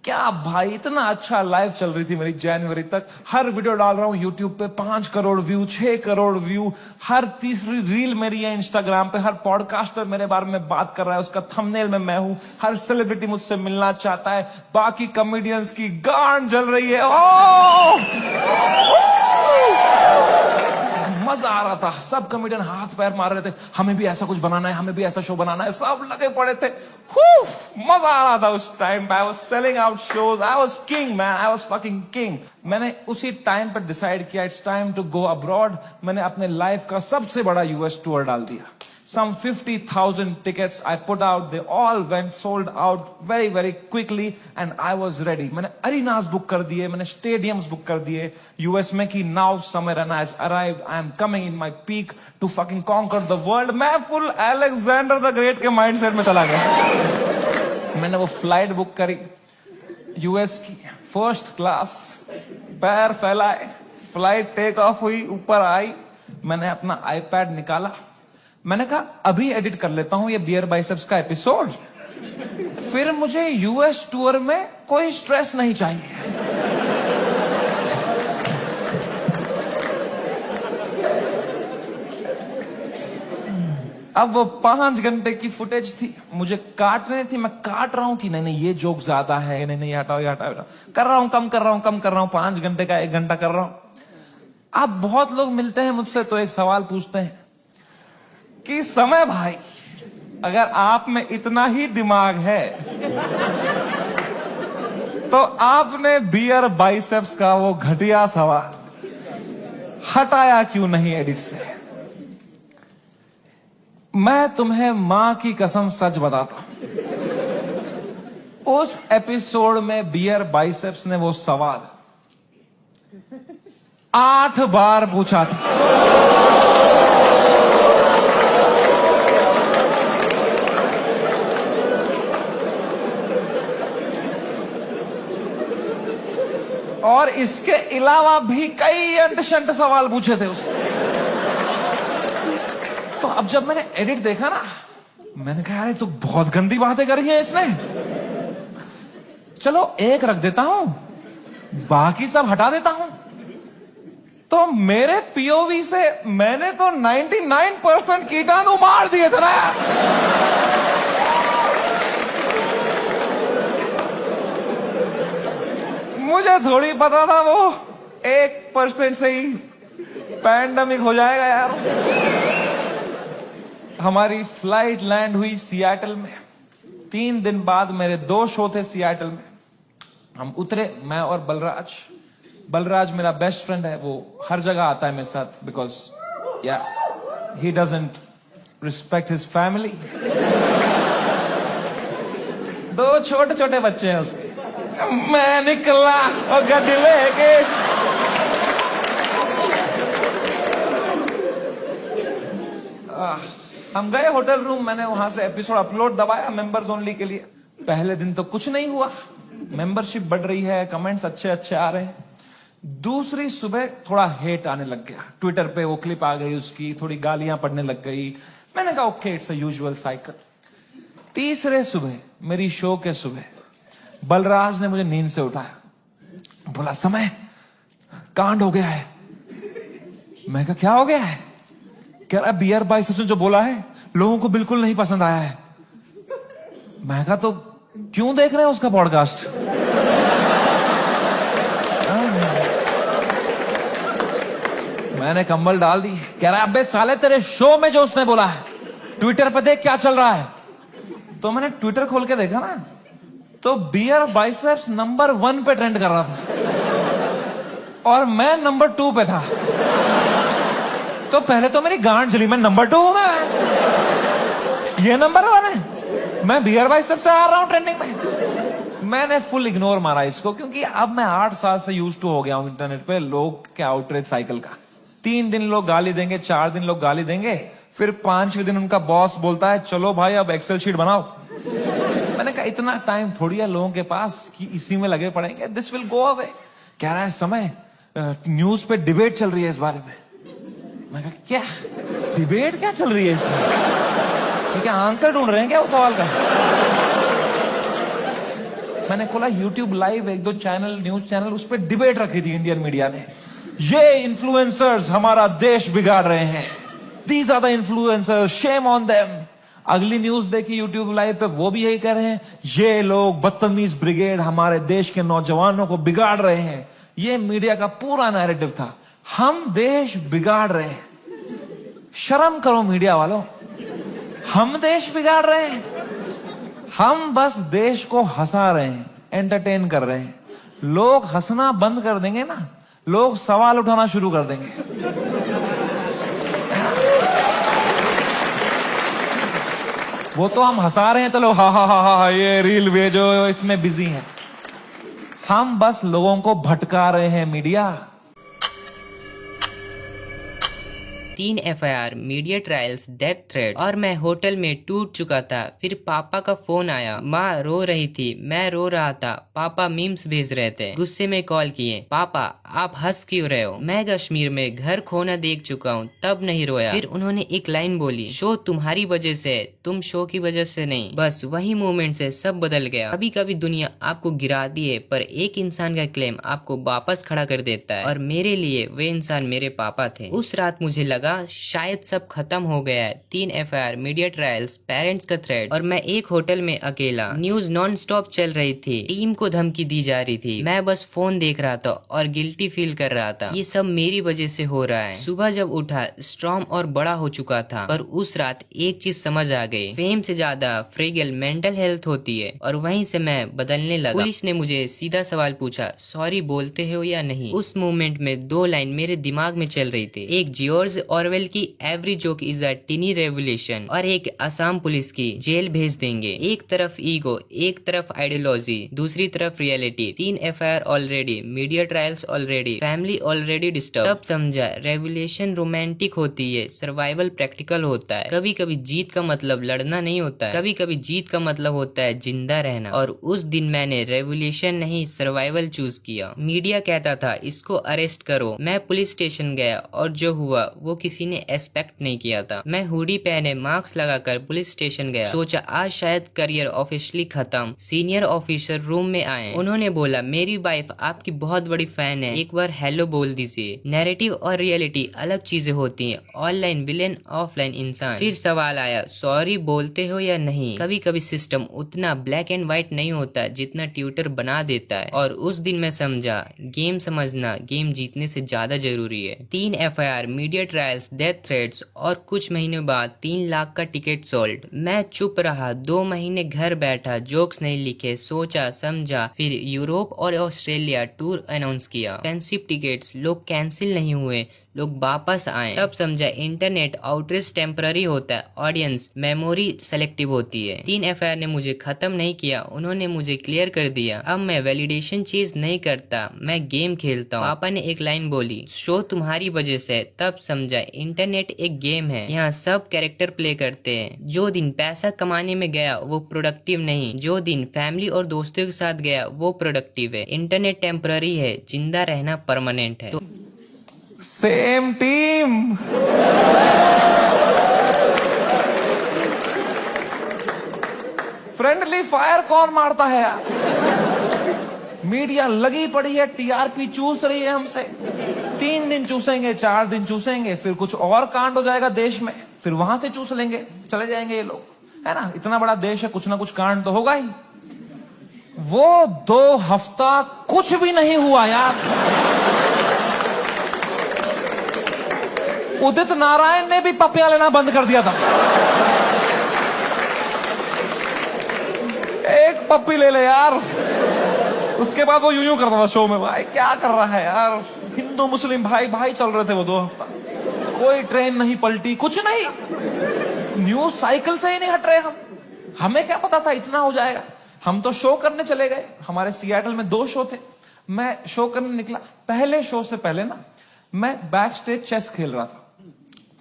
क्या भाई, इतना अच्छा लाइफ चल रही थी मेरी जनवरी तक। हर वीडियो डाल रहा हूं यूट्यूब पे, 5 करोड़ व्यू, 6 करोड़ व्यू। हर तीसरी रील मेरी है इंस्टाग्राम पे। हर पॉडकास्टर मेरे बारे में बात कर रहा है, उसका थंबनेल में मैं हूं। हर सेलिब्रिटी मुझसे मिलना चाहता है। बाकी कॉमेडियंस की गांड जल रही है। मजा आ रहा था। सब कॉमेडियन हाथ पैर मार रहे थे, हमें भी ऐसा कुछ बनाना है, हमें भी ऐसा शो बनाना है। सब लगे पड़े थे। मजा आ रहा था उस टाइम पे। I was selling out shows. I was king man, I was fucking king. मैंने उसी टाइम पे डिसाइड किया it's time to go abroad. मैंने अपने लाइफ का सबसे बड़ा यूएस टूर डाल दिया। Some 50,000 tickets I put out. They all went sold out very, very quickly and I was ready. मैंने arenas book कर दिए, मैंने stadiums book कर दिए US में कि now summer and has arrived. I am coming in my peak to fucking conquer the world. मैं full Alexander the Great के mindset में चला गया। मैंने वो flight book करी US की, first class, पैर फैलाए, flight take off हुई, ऊपर आई। मैंने अपना iPad निकाला, मैंने कहा अभी एडिट कर लेता हूं ये बियर बाइसेप्स का एपिसोड, फिर मुझे यूएस टूर में कोई स्ट्रेस नहीं चाहिए। अब वो 5 घंटे की फुटेज थी, मुझे काटने थी। मैं काट रहा हूं कि नहीं नहीं ये जोक ज्यादा है, नहीं नहीं हटाओ ये हटाओ। कर रहा हूं, कम कर रहा हूं, कम कर रहा हूं। 5 घंटे का 1 घंटा कर रहा हूं। अब बहुत लोग मिलते हैं मुझसे तो एक सवाल पूछते हैं कि समय भाई, अगर आप में इतना ही दिमाग है तो आपने बियर बाइसेप्स का वो घटिया सवाल हटाया क्यों नहीं एडिट से? मैं तुम्हें मां की कसम सच बताता हूं, उस एपिसोड में बियर बाइसेप्स ने वो सवाल 8 बार पूछा था। और इसके अलावा भी कई अंट-शंट सवाल पूछे थे उसने। तो अब जब मैंने एडिट देखा ना, मैंने कहा यार तो बहुत गंदी बातें करी हैं इसने, चलो एक रख देता हूं, बाकी सब हटा देता हूं। तो मेरे पीओवी से मैंने तो 99% कीटाणु मार दिए थे ना यार। मुझे थोड़ी पता था वो 1% से ही पैंडेमिक हो जाएगा यार। हमारी फ्लाइट लैंड हुई सियाटल में। 3 दिन बाद मेरे 2 शो थे सियाटल में। हम उतरे, मैं और बलराज। बलराज मेरा बेस्ट फ्रेंड है, वो हर जगह आता है मेरे साथ बिकॉज या he doesn't respect his family. 2 छोटे छोटे बच्चे हैं उसके। मैं निकला और गड्डी लेके हम गए होटल रूम। मैंने वहां से एपिसोड अपलोड दबाया मेंबर्स ओनली के लिए। पहले दिन तो कुछ नहीं हुआ, मेंबरशिप बढ़ रही है, कमेंट्स अच्छे अच्छे आ रहे हैं। दूसरी सुबह थोड़ा हेट आने लग गया, ट्विटर पे वो क्लिप आ गई उसकी, थोड़ी गालियां पड़ने लग गई। मैंने कहा okay it's a usual cycle. तीसरे सुबह, मेरी शो के सुबह, बलराज ने मुझे नींद से उठाया, बोला समय कांड हो गया है। मैं कहा क्या हो गया है? कह रहा बियर बाइसेप्स ने जो बोला है लोगों को बिल्कुल नहीं पसंद आया है। मैं कहा तो क्यों देख रहे हैं उसका पॉडकास्ट? मैंने कंबल डाल दी। कह रहा अबे साले तेरे शो में जो उसने बोला है ट्विटर पे देख क्या चल रहा है। तो मैंने ट्विटर खोल के देखा ना, तो बियर बाइसेप्स नंबर 1 पे ट्रेंड कर रहा था और मैं नंबर 2 पे था। तो पहले तो मेरी गांड जली, मैं नंबर 2 हूं, ये नंबर 1 है, मैं बियर बाइसेप्स से आ रहा हूं ट्रेंडिंग में। मैंने फुल इग्नोर मारा इसको, क्योंकि अब मैं 8 साल से यूज टू हो गया हूं इंटरनेट पे लोग के आउटरीच साइकिल का। 3 दिन लोग गाली देंगे, 4 दिन लोग गाली देंगे, फिर 5वें दिन उनका बॉस बोलता है चलो भाई अब एक्सेल शीट बनाओ। मैंने कहा इतना टाइम थोड़ी है लोगों के पास कि इसी में लगे पड़ेंगे, दिस विल गो अवे। कह रहा है समय न्यूज पे डिबेट चल रही है इस बारे में। मैं कहा क्या डिबेट क्या चल रही है इसमें? क्या आंसर ढूंढ रहे हैं क्या उस सवाल का? मैंने खोला यूट्यूब लाइव, एक दो चैनल, न्यूज चैनल, उस पर डिबेट रखी थी इंडियन मीडिया ने। ये इन्फ्लुएंसर्स हमारा देश बिगाड़ रहे हैं, these are the influencers, shame on them. अगली न्यूज देखी यूट्यूब लाइव पे, वो भी यही कह रहे हैं, ये लोग बदतमीज ब्रिगेड हमारे देश के नौजवानों को बिगाड़ रहे हैं। ये मीडिया का पूरा नैरेटिव था, हम देश बिगाड़ रहे हैं। शर्म करो मीडिया वालों, हम देश बिगाड़ रहे हैं? हम बस देश को हंसा रहे हैं, एंटरटेन कर रहे हैं। लोग हंसना बंद कर देंगे ना, लोग सवाल उठाना शुरू कर देंगे। वो तो हम हंसा रहे हैं तो लोग हा हा हा हा ये रील भेजो, इसमें बिजी हैं। हम बस लोगों को भटका रहे हैं media. 3 FIR, media trials, death threat, और मैं होटल में टूट चुका था। फिर पापा का फोन आया, माँ रो रही थी, मैं रो रहा था, पापा मीम्स भेज रहे थे। गुस्से में कॉल किए, पापा आप हंस क्यों रहे हो? मैं कश्मीर में घर खोना देख चुका हूँ, तब नहीं रोया। फिर उन्होंने एक लाइन बोली, शो तुम्हारी वजह से, तुम शो की वजह से नहीं। बस वही मोमेंट से सब बदल गया। कभी कभी दुनिया आपको गिरा दिए, पर एक इंसान का क्लेम आपको वापस खड़ा कर देता है, और मेरे लिए वे इंसान मेरे पापा थे। उस रात मुझे लगा शायद सब खत्म हो गया है। 3 FIR, मीडिया ट्रायल्स, पेरेंट्स का थ्रेड, और मैं एक होटल में अकेला। न्यूज नॉन स्टॉप चल रही थी, टीम को धमकी दी जा रही थी, मैं बस फोन देख रहा था और गिल्टी फील कर रहा था। ये सब मेरी वजह से हो रहा है। सुबह जब उठा, स्ट्रॉन्ग और बड़ा हो चुका था, पर उस रात एक चीज समझ आ गई, फेम से ज्यादा फ्रेगल मेंटल हेल्थ होती है। और वहीं से मैं बदलने लगा। पुलिस ने मुझे सीधा सवाल पूछा, सॉरी बोलते हो या नहीं? उस मोमेंट में 2 लाइन मेरे दिमाग में चल रही थी, एक जियोर्ज ऑरवेल की every joke is a tiny revolution, और एक असम पुलिस की जेल भेज देंगे। एक तरफ ईगो, एक तरफ आइडियोलॉजी, दूसरी तरफ reality. 3 FIR already, media trials already, family already disturb. तब समझा रेवोल्यूशन रोमांटिक होती है, सर्वाइवल प्रैक्टिकल होता है। कभी कभी जीत का मतलब लड़ना नहीं होता है, कभी कभी जीत का मतलब होता है जिंदा रहना। और उस दिन मैंने रेवोल्यूशन नहीं, सर्वाइवल चूज किया। मीडिया कहता था इसको अरेस्ट करो, मैं पुलिस स्टेशन गया और जो हुआ वो किसी ने एक्सपेक्ट नहीं किया था। मैं हुडी पहने, मास्क लगाकर पुलिस स्टेशन गया, सोचा आज शायद करियर ऑफिशियली खत्म। सीनियर ऑफिसर रूम में आए, उन्होंने बोला मेरी वाइफ आपकी बहुत बड़ी फैन है, एक बार हेलो बोल दीजिए। नैरेटिव और रियलिटी अलग चीजें होती हैं, ऑनलाइन विलेन, ऑफलाइन इंसान। फिर सवाल आया, सॉरी बोलते हो या नहीं? कभी कभी सिस्टम उतना ब्लैक एंड व्हाइट नहीं होता जितना ट्यूटर बना देता है। और उस दिन मैं समझा, गेम समझना गेम जीतने से ज्यादा जरूरी है। 3 FIR, media trials, death threads, और कुछ महीनों बाद 3 लाख का टिकट सोल्ड। मैं चुप रहा, 2 महीने घर बैठा, जोक्स नहीं लिखे, सोचा समझा। फिर यूरोप और ऑस्ट्रेलिया टूर अनाउंस किया, एक्सपेंसिव टिकट्स, लोग कैंसिल नहीं हुए, लोग वापस आए। तब समझा इंटरनेट आउटरीच टेम्पररी होता है, ऑडियंस मेमोरी सेलेक्टिव होती है। 3 FIR ने मुझे खत्म नहीं किया, उन्होंने मुझे क्लियर कर दिया। अब मैं वैलिडेशन चीज नहीं करता, मैं गेम खेलता हूँ। पापा ने एक लाइन बोली, शो तुम्हारी वजह से। तब समझा इंटरनेट एक गेम है, यहाँ सब कैरेक्टर प्ले करते हैं। जो दिन पैसा कमाने में गया वो प्रोडक्टिव नहीं, जो दिन फैमिली और दोस्तों के साथ गया वो प्रोडक्टिव है। इंटरनेट टेम्पररी है, जिंदा रहना परमानेंट है। Same team. फ्रेंडली फायर कौन मारता है यार? मीडिया लगी पड़ी है, TRP चूस रही है हमसे। 3 दिन चूसेंगे, 4 दिन चूसेंगे, फिर कुछ और कांड हो जाएगा देश में, फिर वहां से चूस लेंगे, चले जाएंगे ये लोग, है ना? इतना बड़ा देश है, कुछ ना कुछ कांड तो होगा ही। वो 2 हफ्ता कुछ भी नहीं हुआ यार। उदित नारायण ने भी पपियां लेना बंद कर दिया था। एक पप्पी ले ले यार, उसके बाद वो यूं करता था शो में, भाई क्या कर रहा है यार? हिंदू मुस्लिम भाई भाई चल रहे थे वो 2 हफ्ता, कोई ट्रेन नहीं पलटी, कुछ नहीं, न्यूज साइकिल से ही नहीं हट रहे हम। हमें क्या पता था इतना हो जाएगा? हम तो शो करने चले गए, हमारे सियाटल में 2 शो थे, मैं शो करने निकला। पहले शो से पहले ना मैं बैक स्टेज चेस खेल रहा था,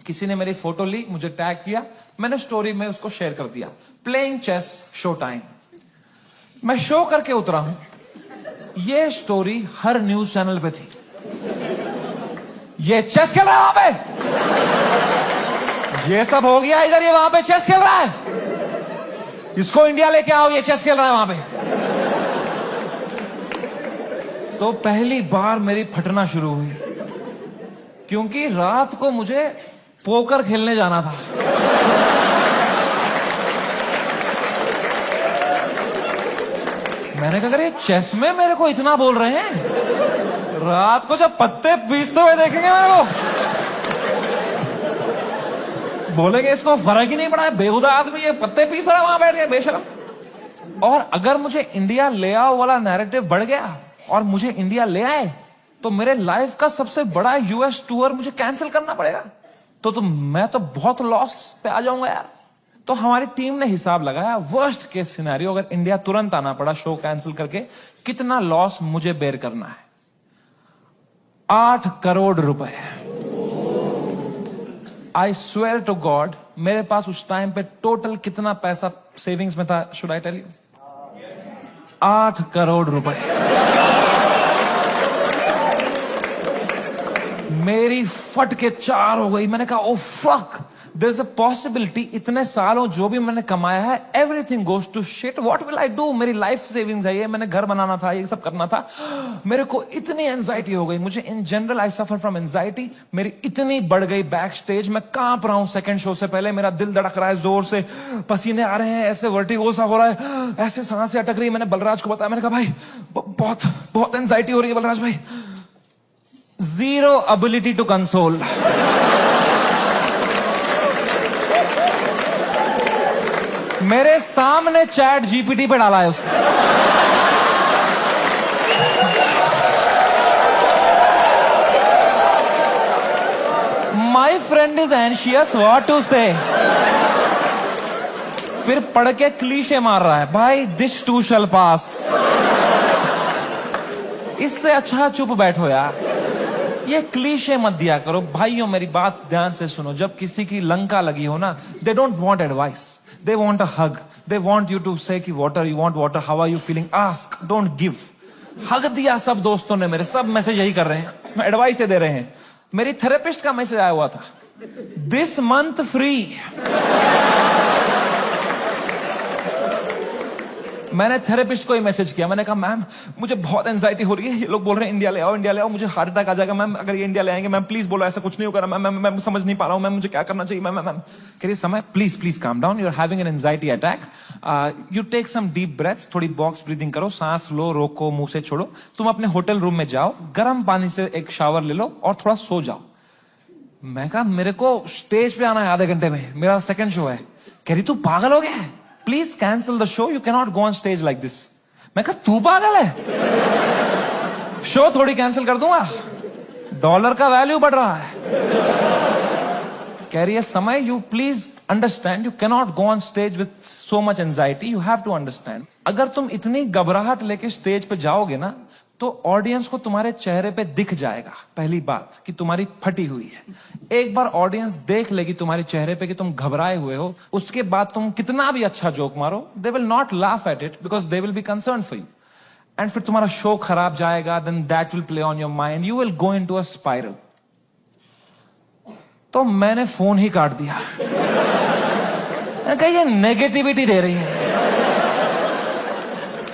किसी ने मेरी फोटो ली, मुझे टैग किया, मैंने स्टोरी में उसको शेयर कर दिया, प्लेइंग चेस शो टाइम। मैं शो करके उतरा हूं, ये स्टोरी हर न्यूज चैनल पे थी, ये चेस खेल रहा है वहां पे, ये सब हो गया इधर, ये वहां पे चेस खेल रहा है, इसको इंडिया लेके आओ, ये चेस खेल रहा है वहां पे। तो पहली बार मेरी फटना शुरू हुई, क्योंकि रात को मुझे पोकर खेलने जाना था। मैंने कहा, अरे चेस में मेरे को इतना बोल रहे हैं, रात को जब पत्ते पीसते हुए देखेंगे मेरे को, बोलेंगे इसको फर्क ही नहीं पड़ा है, बेहुदा आदमी ये पत्ते पीस रहा है वहां बैठ के, बेशरम। और अगर मुझे इंडिया ले आओ वाला नैरेटिव बढ़ गया और मुझे इंडिया ले आए, तो मेरे लाइफ का सबसे बड़ा यूएस टूर मुझे कैंसिल करना पड़ेगा। तो मैं तो बहुत लॉस पे आ जाऊंगा यार। तो हमारी टीम ने हिसाब लगाया, वर्स्ट केस सिनेरियो अगर इंडिया तुरंत आना पड़ा शो कैंसिल करके, कितना लॉस मुझे बेयर करना है। 8 करोड़ रुपए। आई स्वेयर टू गॉड, मेरे पास उस टाइम पे टोटल कितना पैसा सेविंग्स में था, should I tell you? 8 crore रुपए। मेरी फट के 4 हो गई। मैंने कहा, oh fuck, there is a possibility इतने सालों जो भी मैंने कमाया है, everything goes to shit, what will I do? मेरी लाइफ सेविंग्स है ये, मैंने घर बनाना था, ये सब करना था। मेरे को इतनी एंजाइटी हो गई। मुझे in general I suffer from anxiety. मेरी इतनी बढ़ गई बैक स्टेज, मैं कांप रहा हूं सेकंड शो से पहले, मेरा दिल धड़क रहा है जोर से, पसीने आ रहे हैं, ऐसे वर्टिगो सा हो रहा है, ऐसे सांसें अटक रही है। मैंने बलराज को बताया, मैंने कहा, भाई बहुत बहुत एंजाइटी हो रही है बलराज भाई। Zero ability to console. मेरे सामने चैट जीपीटी पे डाला है उसने। My friend is anxious, what to say? फिर पढ़ के क्लीशे मार रहा है, भाई this too shall pass। इससे अच्छा चुप बैठो यार, ये क्लीशे मत दिया करो। भाइयों मेरी बात ध्यान से सुनो, जब किसी की लंका लगी हो ना, they don't want advice, they want a hug, they want you to say कि water, you want water, how are you feeling, ask, don't give. Hug दिया सब दोस्तों ने मेरे, सब मैसेज यही कर रहे हैं, एडवाइस दे रहे हैं। मेरी थेरेपिस्ट का मैसेज आया हुआ था, दिस मंथ फ्री। मैंने थेरेपिस्ट को ही मैसेज किया, मैंने कहा, मैम मुझे बहुत एंजाइटी हो रही है, ये लोग बोल रहे हैं इंडिया ले आओ, इंडिया ले आओ, मुझे हार्ट अटैक आ जाएगा मैम अगर ये इंडिया ले आएंगे। मैम प्लीज बोलो, ऐसा कुछ नहीं होगा मैम, मैं समझ नहीं पा रहा हूँ मैम, मुझे क्या करना चाहिए मैम? मैम कह रही, Samay please please calm down, you are having an anxiety attack, you take some deep breaths, थोड़ी बॉक्स ब्रीदिंग करो, सांस लो, रोको, मुंह से छोड़ो, तुम अपने होटल रूम में जाओ, गर्म पानी से एक शावर ले लो और थोड़ा सो जाओ। मैं कहा, मेरे को स्टेज पे आना है आधे घंटे में, मेरा सेकंड शो है। कह रही, तू पागल हो गया है, please cancel the show, you can not go on stage like this. मैं कहा, तू पागल है, शो थोड़ी कैंसिल कर दूंगा, डॉलर का वैल्यू बढ़ रहा है। कह रही है, Samay you please understand, you can not go on stage with so much anxiety, you have to understand. अगर तुम इतनी घबराहट लेके स्टेज पे जाओगे ना, तो ऑडियंस को तुम्हारे चेहरे पे दिख जाएगा पहली बात कि तुम्हारी फटी हुई है। एक बार ऑडियंस देख लेगी तुम्हारे चेहरे पे कि तुम घबराए हुए हो, उसके बाद तुम कितना भी अच्छा जोक मारो, they will not laugh at it because they will be concern for you, and फिर तुम्हारा शो खराब जाएगा, then that will play on your mind, you will go into a spiral. तो मैंने फोन ही काट दिया। मैंने कहा, ये नेगेटिविटी दे रही है,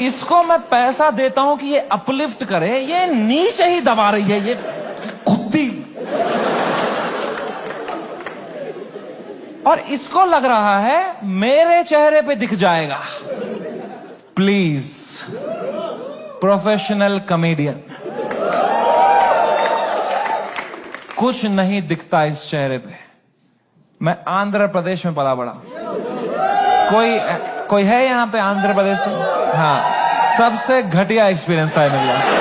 इसको मैं पैसा देता हूं कि ये अपलिफ्ट करे, ये नीचे ही दबा रही है, ये कुत्ती। और इसको लग रहा है मेरे चेहरे पे दिख जाएगा। प्लीज, प्रोफेशनल कॉमेडियन, कुछ नहीं दिखता इस चेहरे पे। मैं आंध्र प्रदेश में पला बड़ा। कोई है यहां पे आंध्र प्रदेश से? हाँ, सबसे घटिया एक्सपीरियंस था मेरे लिए।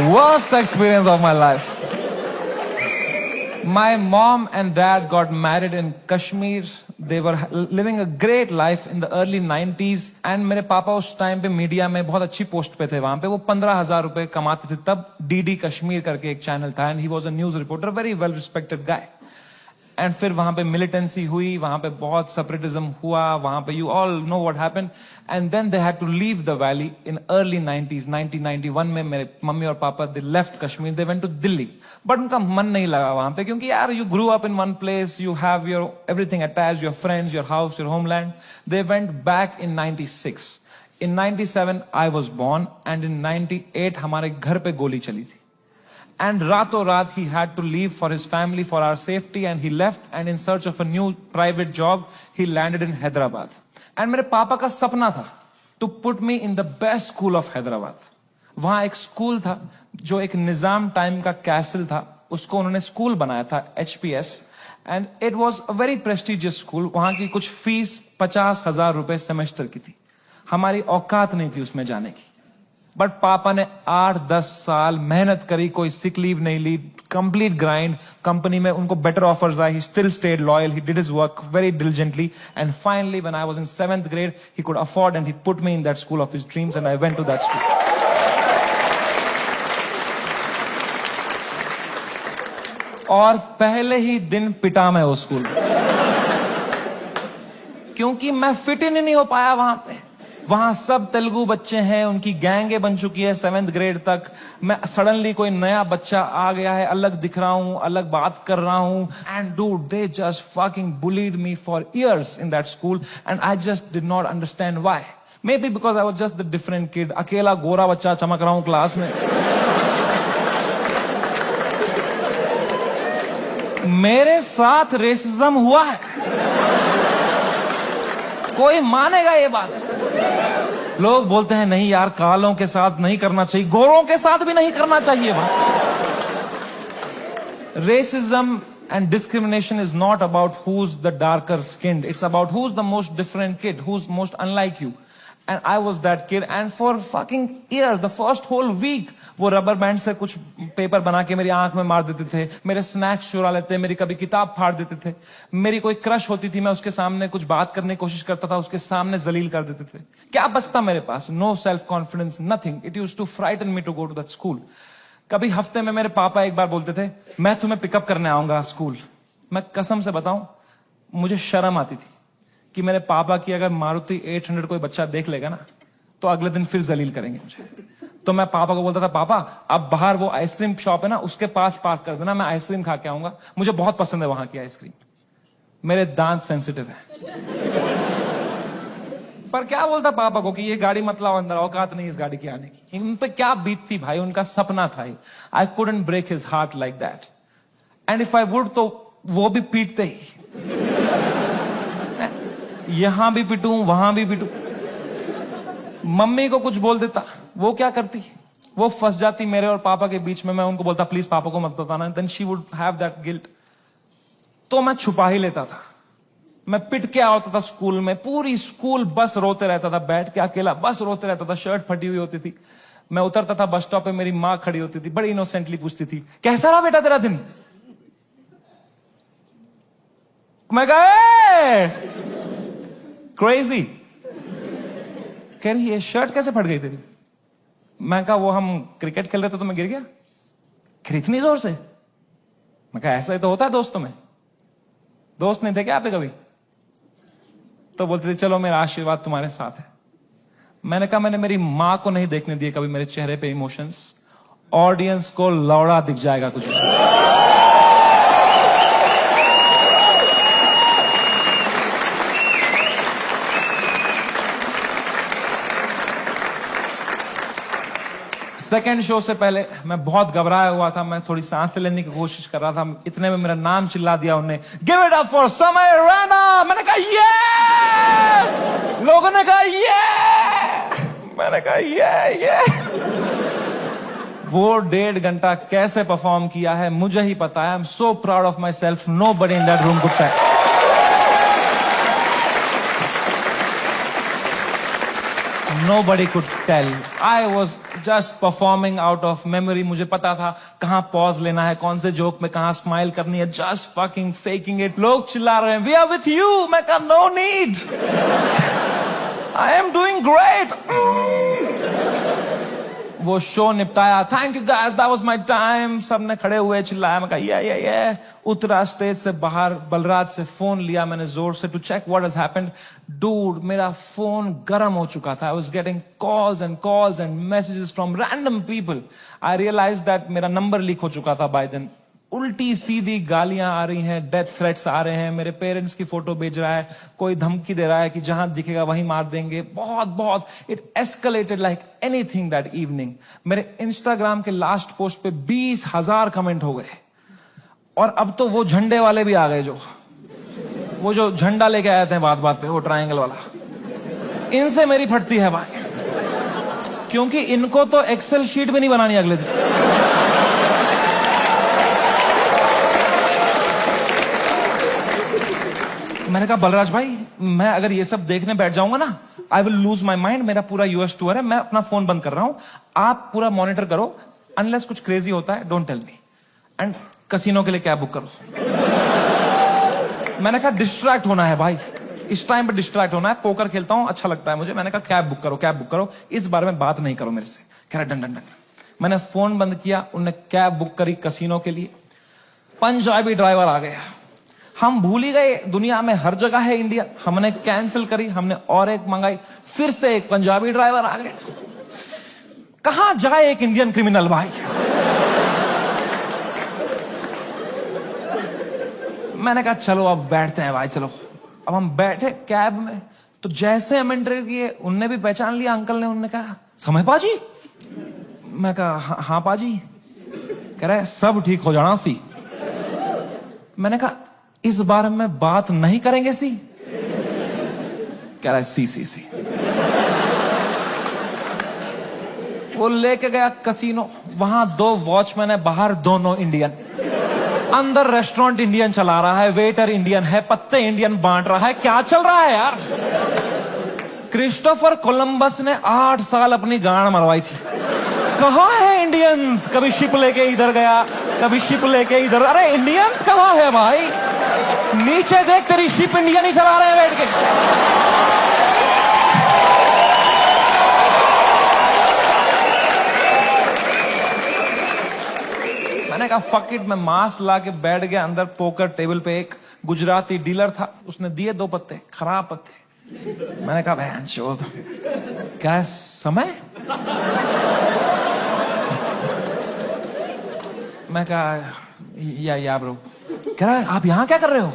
Worst experience of my life. My mom and dad got married in Kashmir. They were living a great life in the early 90s. And मेरे पापा उस टाइम पे मीडिया में बहुत अच्छी पोस्ट पे थे वहां पे। वो 15,000 रुपए कमाते थे तब। DD कश्मीर करके एक चैनल था, and he was a news reporter, very well respected guy. And फिर वहां पे मिलिटेंसी हुई, वहां पे बहुत सेपरेटिज्म हुआ, वहां पे you all know what happened, and then they had to leave the valley in early 90s 1991 में मेरे मम्मी और पापा they left Kashmir, they went to Delhi, but उनका मन नहीं लगा वहां पे, क्योंकि यार you grew up in one place, you have your everything attached, your friends, your house, your homeland. They went back in 96. In 97 I was born and in 98 हमारे घर पे गोली चली थी. And रातों रात he had to leave for his family, for our safety, and he left and in search of a new private job he landed in Hyderabad. And मेरे पापा का सपना था to put me in the best school of Hyderabad. वहां एक school था जो एक निजाम टाइम का कैसल था, उसको उन्होंने स्कूल बनाया था, HPS, and it was a very prestigious school. वहां की कुछ फीस 50,000 रुपए सेमेस्टर की थी. हमारी औकात नहीं थी उसमें जाने की, बट पापा ने 8-10 साल मेहनत करी, कोई सिक लीव नहीं ली, कंप्लीट ग्राइंड. कंपनी में उनको बेटर ऑफर्स आए, he still stayed loyal, he did his work very diligently, and finally when I was in 7th grade he could afford and he put me in that school of his dreams and I went to that school. और पहले ही दिन पिटा मैं उस school में, क्योंकि मैं fit in नहीं हो पाया वहां पे. वहां सब तेलुगु बच्चे हैं, उनकी गैंगे बन चुकी है 7th grade तक. मैं सडनली कोई नया बच्चा आ गया है, अलग दिख रहा हूं, अलग बात कर रहा हूं, and dude they just fucking bullied me for years in that school and I just did not understand why. May be because I was just the different kid. अकेला गोरा बच्चा चमक रहा हूं क्लास में. मेरे साथ रेसिज्म हुआ है, कोई मानेगा ये बात? लोग बोलते हैं नहीं यार, कालों के साथ नहीं करना चाहिए, गोरों के साथ भी नहीं करना चाहिए. Racism and discrimination is not about who's the darker skinned. It's about who's the most different kid, who's most unlike you. And I was that kid. And for fucking years, the first whole week, वो rubber band से कुछ paper बना के मेरी आंख में मार देते थे, मेरे स्नैक्स चुरा लेते, मेरी कभी किताब फाड़ देते थे. मेरी कोई क्रश होती थी, मैं उसके सामने कुछ बात करने की कोशिश करता था, उसके सामने जलील कर देते थे. क्या बचता मेरे पास? No self confidence, nothing. It used to frighten me to go to that school. कभी हफ्ते में मेरे पापा एक बार बोलते थे, मैं तुम्हें पिकअप करने आऊंगा स्कूल. मैं कसम से बताऊं, मुझे शर्म आती थी कि मेरे पापा की अगर मारुति 800 कोई बच्चा देख लेगा ना, तो अगले दिन फिर जलील करेंगे मुझे. तो मैं पापा को बोलता था, पापा अब बाहर वो आइसक्रीम शॉप है ना, उसके पास पार्क कर देना, मैं आइसक्रीम खा के आऊंगा, मुझे बहुत पसंद है वहां की आइसक्रीम. मेरे दांत सेंसिटिव है. पर क्या बोलता पापा को कि ये गाड़ी मत लाओ अंदर, औकात नहीं इस गाड़ी की आने की. उन पे क्या बीतती भाई, उनका सपना था. I couldn't break his heart like that. And if I would, तो वो भी पीटते ही. यहां भी पिटूं, वहां भी पिटूं. मम्मी को कुछ बोल देता, वो क्या करती, वो फंस जाती मेरे और पापा के बीच में. मैं उनको बोलता प्लीज पापा को मत बताना, then she would have that guilt. तो मैं छुपा ही लेता था. मैं पिट के आता था स्कूल में, पूरी स्कूल बस रोते रहता था, बैठ के अकेला बस रोते रहता था. शर्ट फटी हुई होती थी. मैं उतरता था बस स्टॉप पे, मेरी माँ खड़ी होती थी, बड़ी इनोसेंटली पूछती थी, कैसा रहा बेटा तेरा दिन? मैं कहा क्रेजी. कह रही ये शर्ट कैसे फट गई तेरी? मैं कहा वो हम क्रिकेट खेल रहे थे तो मैं गिर गया. फिर इतनी जोर से? मैं कहा ऐसा ही तो होता है दोस्तों में. दोस्त नहीं थे क्या आपके कभी? तो बोलते थे चलो मेरा आशीर्वाद तुम्हारे साथ है. मैंने कहा मैंने मेरी मां को नहीं देखने दिए कभी मेरे चेहरे पे इमोशंस. ऑडियंस को लौड़ा दिख जाएगा कुछ. सेकेंड शो से पहले मैं बहुत घबराया हुआ था. मैं थोड़ी सांस लेने की कोशिश कर रहा था. इतने में मेरा नाम चिल्ला दिया उन्होंने, गिव इट अप फॉर समय रैना. मैंने कहा ये. लोगों ने कहा ये. मैंने कहा ये. वो 1.5 घंटा कैसे परफॉर्म किया है मुझे ही पता है. I am so proud of myself. Nobody in that room could tell. Nobody could tell. I was just performing out of memory. मुझे पता था कहाँ पॉज लेना है, कौन से जोक में कहाँ स्माइल करनी है. Just fucking faking it. लोग चिल्ला रहे हैं, We are with you. मैं कहा No need. I am doing great. वो शो निपटाया, thank you guys, that was my time, सबने खड़े हुए चिल्लाया, मैं कहा ये उतरा स्टेज से बाहर, बलराज से फोन लिया मैंने जोर से to check what has happened. Dude, मेरा फोन गर्म हो चुका था, I was getting calls and messages from random people. I realize that मेरा नंबर लीक हो चुका था बाय देन। उल्टी सीधी गालियां आ रही हैं, डेथ थ्रेट्स आ रहे हैं, मेरे पेरेंट्स की फोटो भेज रहा है, कोई धमकी दे रहा है कि जहां दिखेगा वहीं मार देंगे। बहुत it escalated like anything that evening. मेरे इंस्टाग्राम के लास्ट पोस्ट पे 20,000 कमेंट हो गए, और अब तो वो झंडे वाले भी आ गए, वो जो झंडा लेके आए थे बात बात पे, वो ट्रायंगल वाला। इनसे मेरी फटती है भाई, क्योंकि इनको तो एक्सेल शीट भी नहीं बनानी अगले दिन। मैंने कहा बलराज भाई, मैं अगर ये सब देखने बैठ जाऊंगा ना, I will lose my mind. मेरा पूरा यूएस टूर है, मैं अपना फोन बंद कर रहा हूं, आप पूरा मॉनिटर करो, अनलेस कुछ क्रेजी होता है don't tell me, and casino के लिए कैब बुक करो। मैंने कहा डिस्ट्रैक्ट होना है भाई, इस टाइम पे डिस्ट्रैक्ट होना है, पोकर खेलता हूं, अच्छा लगता है मुझे। मैंने कहा कैब बुक करो, इस बारे में बात नहीं करो मेरे से। कह रहा डन डन डन। मैंने फोन बंद किया, उन्होंने कैब बुक करी कसिनो के लिए। पंजाबी ड्राइवर आ गया, हम भूल ही गए दुनिया में हर जगह है इंडिया। हमने कैंसिल करी, हमने और एक मंगाई, फिर से एक पंजाबी ड्राइवर आ गया। कहां जाए एक इंडियन क्रिमिनल भाई। मैंने कहा चलो अब बैठते हैं भाई, चलो। अब हम बैठे कैब में, तो जैसे हम एंटर किए, उनने भी पहचान लिया अंकल ने। उनने कहा समय पाजी। मैं कहा हाँ पाजी। कह रहे सब ठीक हो जाना सी। मैंने कहा इस बारे में बात नहीं करेंगे सी। कह रहा है सी। वो लेके गया कसिनो, वहां 2 वॉचमैन है, बाहर दोनों इंडियन। अंदर रेस्टोरेंट इंडियन चला रहा है, वेटर इंडियन है, पत्ते इंडियन बांट रहा है। क्या चल रहा है यार। क्रिस्टोफर कोलंबस ने 8 साल अपनी गांड मरवाई थी। कहां है इंडियंस। कभी शिप लेके इधर गया, कभी शिप लेके इधर। अरे इंडियंस कहां है भाई। नीचे देख, तेरी शिप इंडियन ही चला रहे हैं बैठ के। मैंने कहा फक इट, मैं मास्क ला के बैठ गया अंदर पोकर टेबल पे। एक गुजराती डीलर था, उसने दिए 2 पत्ते, खराब पत्ते। मैंने कहा बहन चोद, क्या है समय। मैं कहा या ब्रो। कह रहा है आप यहां क्या कर रहे हो।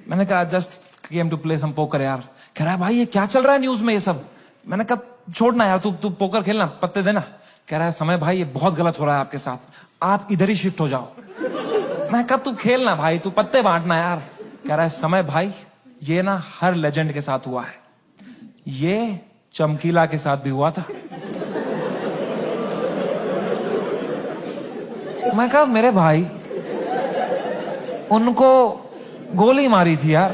मैंने कहा just came to play some poker यार। कह रहा है भाई ये क्या चल रहा है न्यूज में ये सब। मैंने कहा छोड़ना यार, तू पोकर खेलना, पत्ते देना। कह रहा है समय भाई ये बहुत गलत हो रहा है आपके साथ, आप इधर ही शिफ्ट हो जाओ। मैं कहा तू खेलना भाई, तू पत्ते बांटना यार। कह रहा है समय भाई ये ना हर लेजेंड के साथ हुआ है, ये चमकीला के साथ भी हुआ था। मैं कहा मेरे भाई उनको गोली मारी थी यार,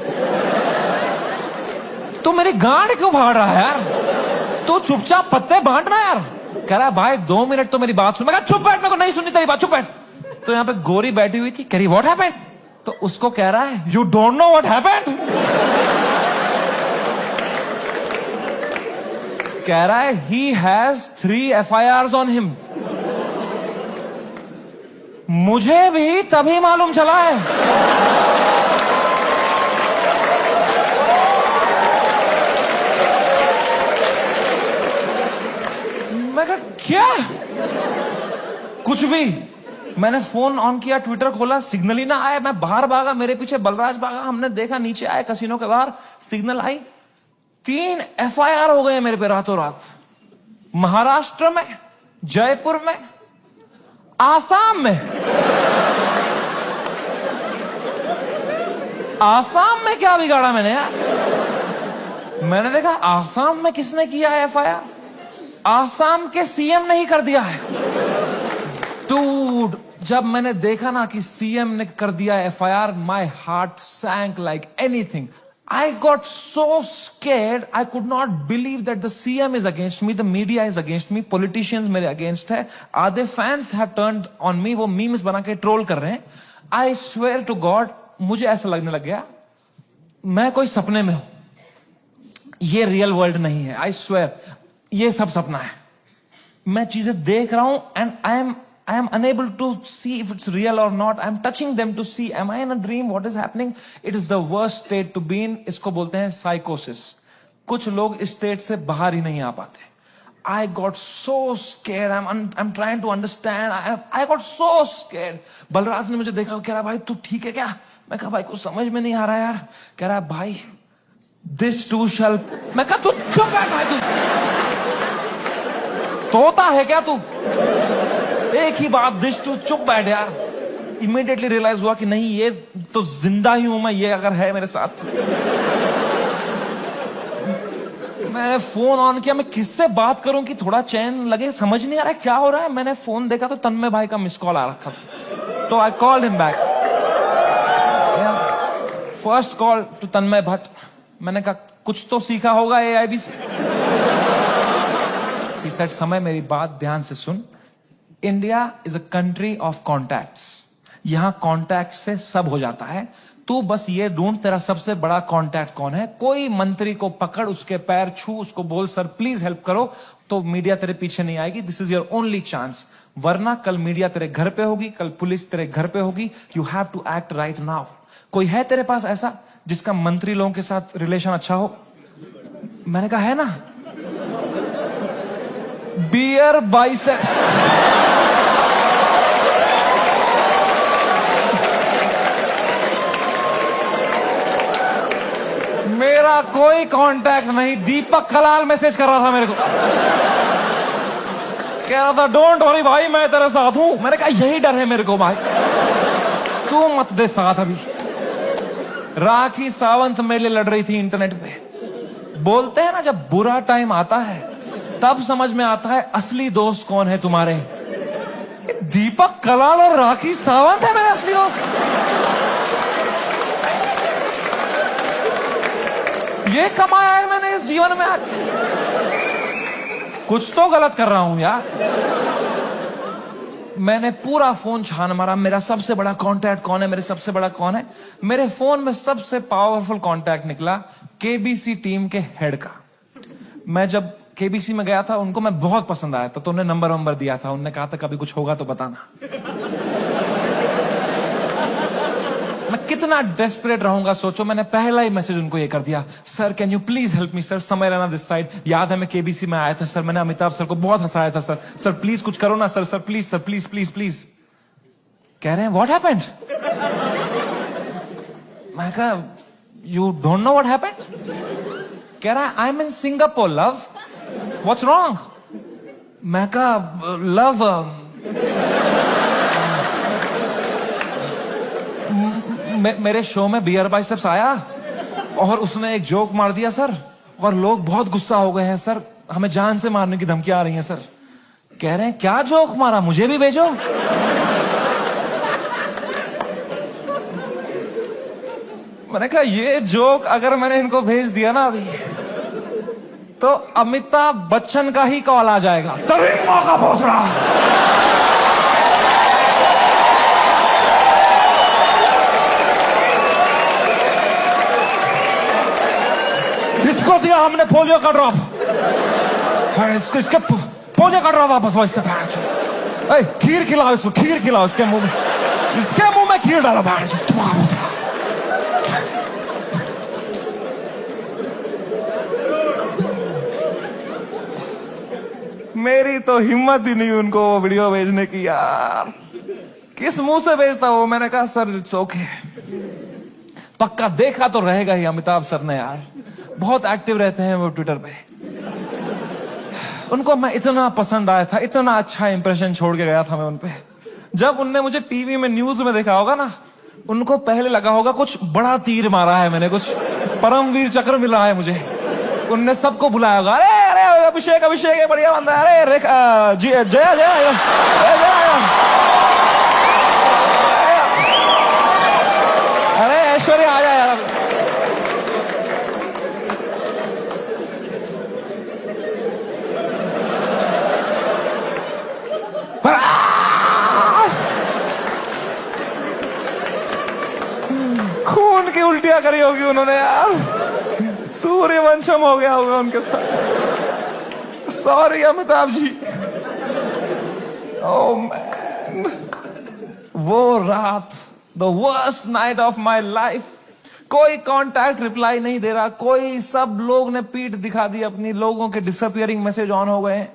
तू मेरी गांड क्यों फाड़ रहा है यार। तू चुपचाप पत्ते बांटना यार। कह रहा है भाई 2 मिनट तो मेरी बात सुन। मैं कहा चुप बैठ, मेरे को नहीं सुननी तेरी बात, चुप बैठ। तो यहाँ पे गोरी बैठी हुई थी, कह रही व्हाट हैपेंड। तो उसको कह रहा है you don't know what happened. कह रहा है he has 3 FIRs on him. मुझे भी तभी मालूम चला है। मैं कहा क्या कुछ भी। मैंने फोन ऑन किया, ट्विटर खोला, सिग्नल ही ना आया। मैं बाहर भागा, मेरे पीछे बलराज भागा। हमने देखा नीचे आए कसिनो के बाहर, सिग्नल आई। 3 FIR हो गए मेरे पे रातों रात। महाराष्ट्र में, जयपुर में, आसाम में। आसाम में क्या बिगाड़ा मैंने यार। मैंने देखा आसाम में किसने किया है FIR। आसाम के सीएम ने ही कर दिया है। डूड, जब मैंने देखा ना कि सीएम ने कर दिया FIR, my heart sank like anything. I got so scared, I could not believe that the CM is against me, the media is against me, politicians मेरे against है, आधे fans have turned on me, वो memes बना के troll कर रहे हैं। I swear to God, मुझे ऐसा लगने लग गया मैं कोई सपने में हूं, ये रियल वर्ल्ड नहीं है। I swear, ये सब सपना है। मैं चीजें देख रहा हूं and I am unable to see if it's real और not. I am touching them to see am I in a dream, what is happening. It is the worst state to be in. इसको बोलते हैं साइकोसिस. कुछ लोग इस state से बाहर ही नहीं आ पाते. I got so scared. I'm trying to understand. I got so scared. Balraj ने मुझे देखा, कह रहा भाई तू ठीक है क्या? मैं कहा भाई कुछ समझ में नहीं आ रहा यार. कह रहा भाई this too shall. मैं कहा तू चुप है भाई, तू तोता है क्या तू? एक ही बात, this too, चुप बैठ यार. इमीडिएटली रियलाइज हुआ कि नहीं, ये तो जिंदा ही हूं मैं, ये अगर है मेरे साथ. मैंने फोन ऑन किया, मैं किससे बात करूं कि थोड़ा चैन लगे, समझ नहीं आ रहा है क्या हो रहा है. मैंने फोन देखा तो तन्मय भाई का मिस कॉल आ रखा था, तो I called him back. First call to Tanmay Bhatt. मैंने कहा कुछ तो सीखा होगा AIB से. He said, समय मेरी बात ध्यान से सुन. India is a country of contacts. यहां कॉन्टैक्ट से सब हो जाता है. तू बस ये ढूंढ तेरा सबसे बड़ा कांटेक्ट कौन है. कोई मंत्री को पकड़, उसके पैर छू, उसको बोल सर प्लीज हेल्प करो, तो मीडिया तेरे पीछे नहीं आएगी. This is your only chance. वरना कल मीडिया तेरे घर पे होगी, कल पुलिस तेरे घर पे होगी. You have to act right now. कोई है तेरे पास ऐसा जिसका मंत्री लोगों के साथ रिलेशन अच्छा हो? मैंने कहा है ना, बियर बाइसेप्स. मेरा कोई कांटेक्ट नहीं. दीपक कलाल मैसेज कर रहा था मेरे को, कह रहा था डोंट वरी भाई मैं तेरे साथ हूं. मैंने कहा यही डर है मेरे को भाई, तू मत दे साथ. अभी राखी सावंत मेरे लिए लड़ रही थी इंटरनेट पे. बोलते हैं ना जब बुरा टाइम आता है तब समझ में आता है असली दोस्त कौन है तुम्हारे. दीपक कलाल और राखी सावंत है मेरे असली दोस्त. ये कमाया है मैंने इस जीवन में. कुछ तो गलत कर रहा हूं यार. मैंने पूरा फोन छान मारा, मेरा सबसे बड़ा कांटेक्ट कौन है, मेरे सबसे बड़ा कौन है. मेरे फोन में सबसे पावरफुल कांटेक्ट निकला KBC टीम के हेड का. मैं जब KBC में गया था, उनको मैं बहुत पसंद आया था, तो उन्हें नंबर दिया था. उन्होंने कहा था कभी कुछ होगा तो बताना. मैं कितना डेस्परेट रहूंगा सोचो. मैंने पहला ही मैसेज उनको ये कर दिया, sir can you please help me sir, समय रहना दिस साइड. याद है मैं KBC में आया था सर, मैंने अमिताभ सर को बहुत हंसाया था सर. सर प्लीज कुछ करो ना sir. Sir please sir, please please please. कह रहे हैं व्हाट हैपेंड. मैं कहा you don't know what happened. कह रहा है I M in Singapore love, what's wrong. मैं कहा लव मेरे शो में बियर बाइसेप्स आया और उसने एक जोक मार दिया सर, और लोग बहुत गुस्सा हो गए हैं सर, हमें जान से मारने की धमकियां आ रही हैं सर. कह रहे हैं क्या जोक मारा, मुझे भी भेजो. मैंने कहा ये जोक अगर मैंने इनको भेज दिया ना अभी, तो अमिताभ बच्चन का ही कॉल आ जाएगा. तभी मौका पहुंच रहा. इसको दिया हमने पोलियो का ड्रॉप. इसके पोलियो का ड्रॉप वापस लो. इससे खीर खिलाओ इसको, खीर खिलाओ इसके मुंह में, इसके मुंह में खीर डालो. मेरी तो हिम्मत ही नहीं उनको वो वीडियो भेजने की यार. किस मुंह से भेजता वो. मैंने कहा सर इट्स ओके. पक्का देखा तो रहेगा ही अमिताभ सर ने यार, बहुत एक्टिव रहते हैं वो ट्विटर पे. उनको मैं इतना पसंद आया था, इतना अच्छा इंप्रेशन छोड़ के गया था मैं उनपे. जब उनने मुझे टीवी में न्यूज में देखा होगा ना, उनको पहले लगा होगा कुछ बड़ा तीर मारा है मैंने, कुछ परमवीर चक्र मिला है मुझे. उनने सबको बुलाया होगा, अरे अरे अभिषेक अभिषेक है बढ़िया बंदा है, अरे जया जया जया. अरे ऐश्वर्या आ जाए यार. खून की उल्टियां करी होगी उन्होंने यार. सूर्यवंशम हो गया होगा उनके साथ. Sorry Amitabh ji. Oh man, वो रात, the worst night of my life. कोई कांटेक्ट रिप्लाई नहीं दे रहा, कोई, सब लोग ने पीठ दिखा दी अपनी, लोगों के डिसअपियरिंग मैसेज ऑन हो गए हैं,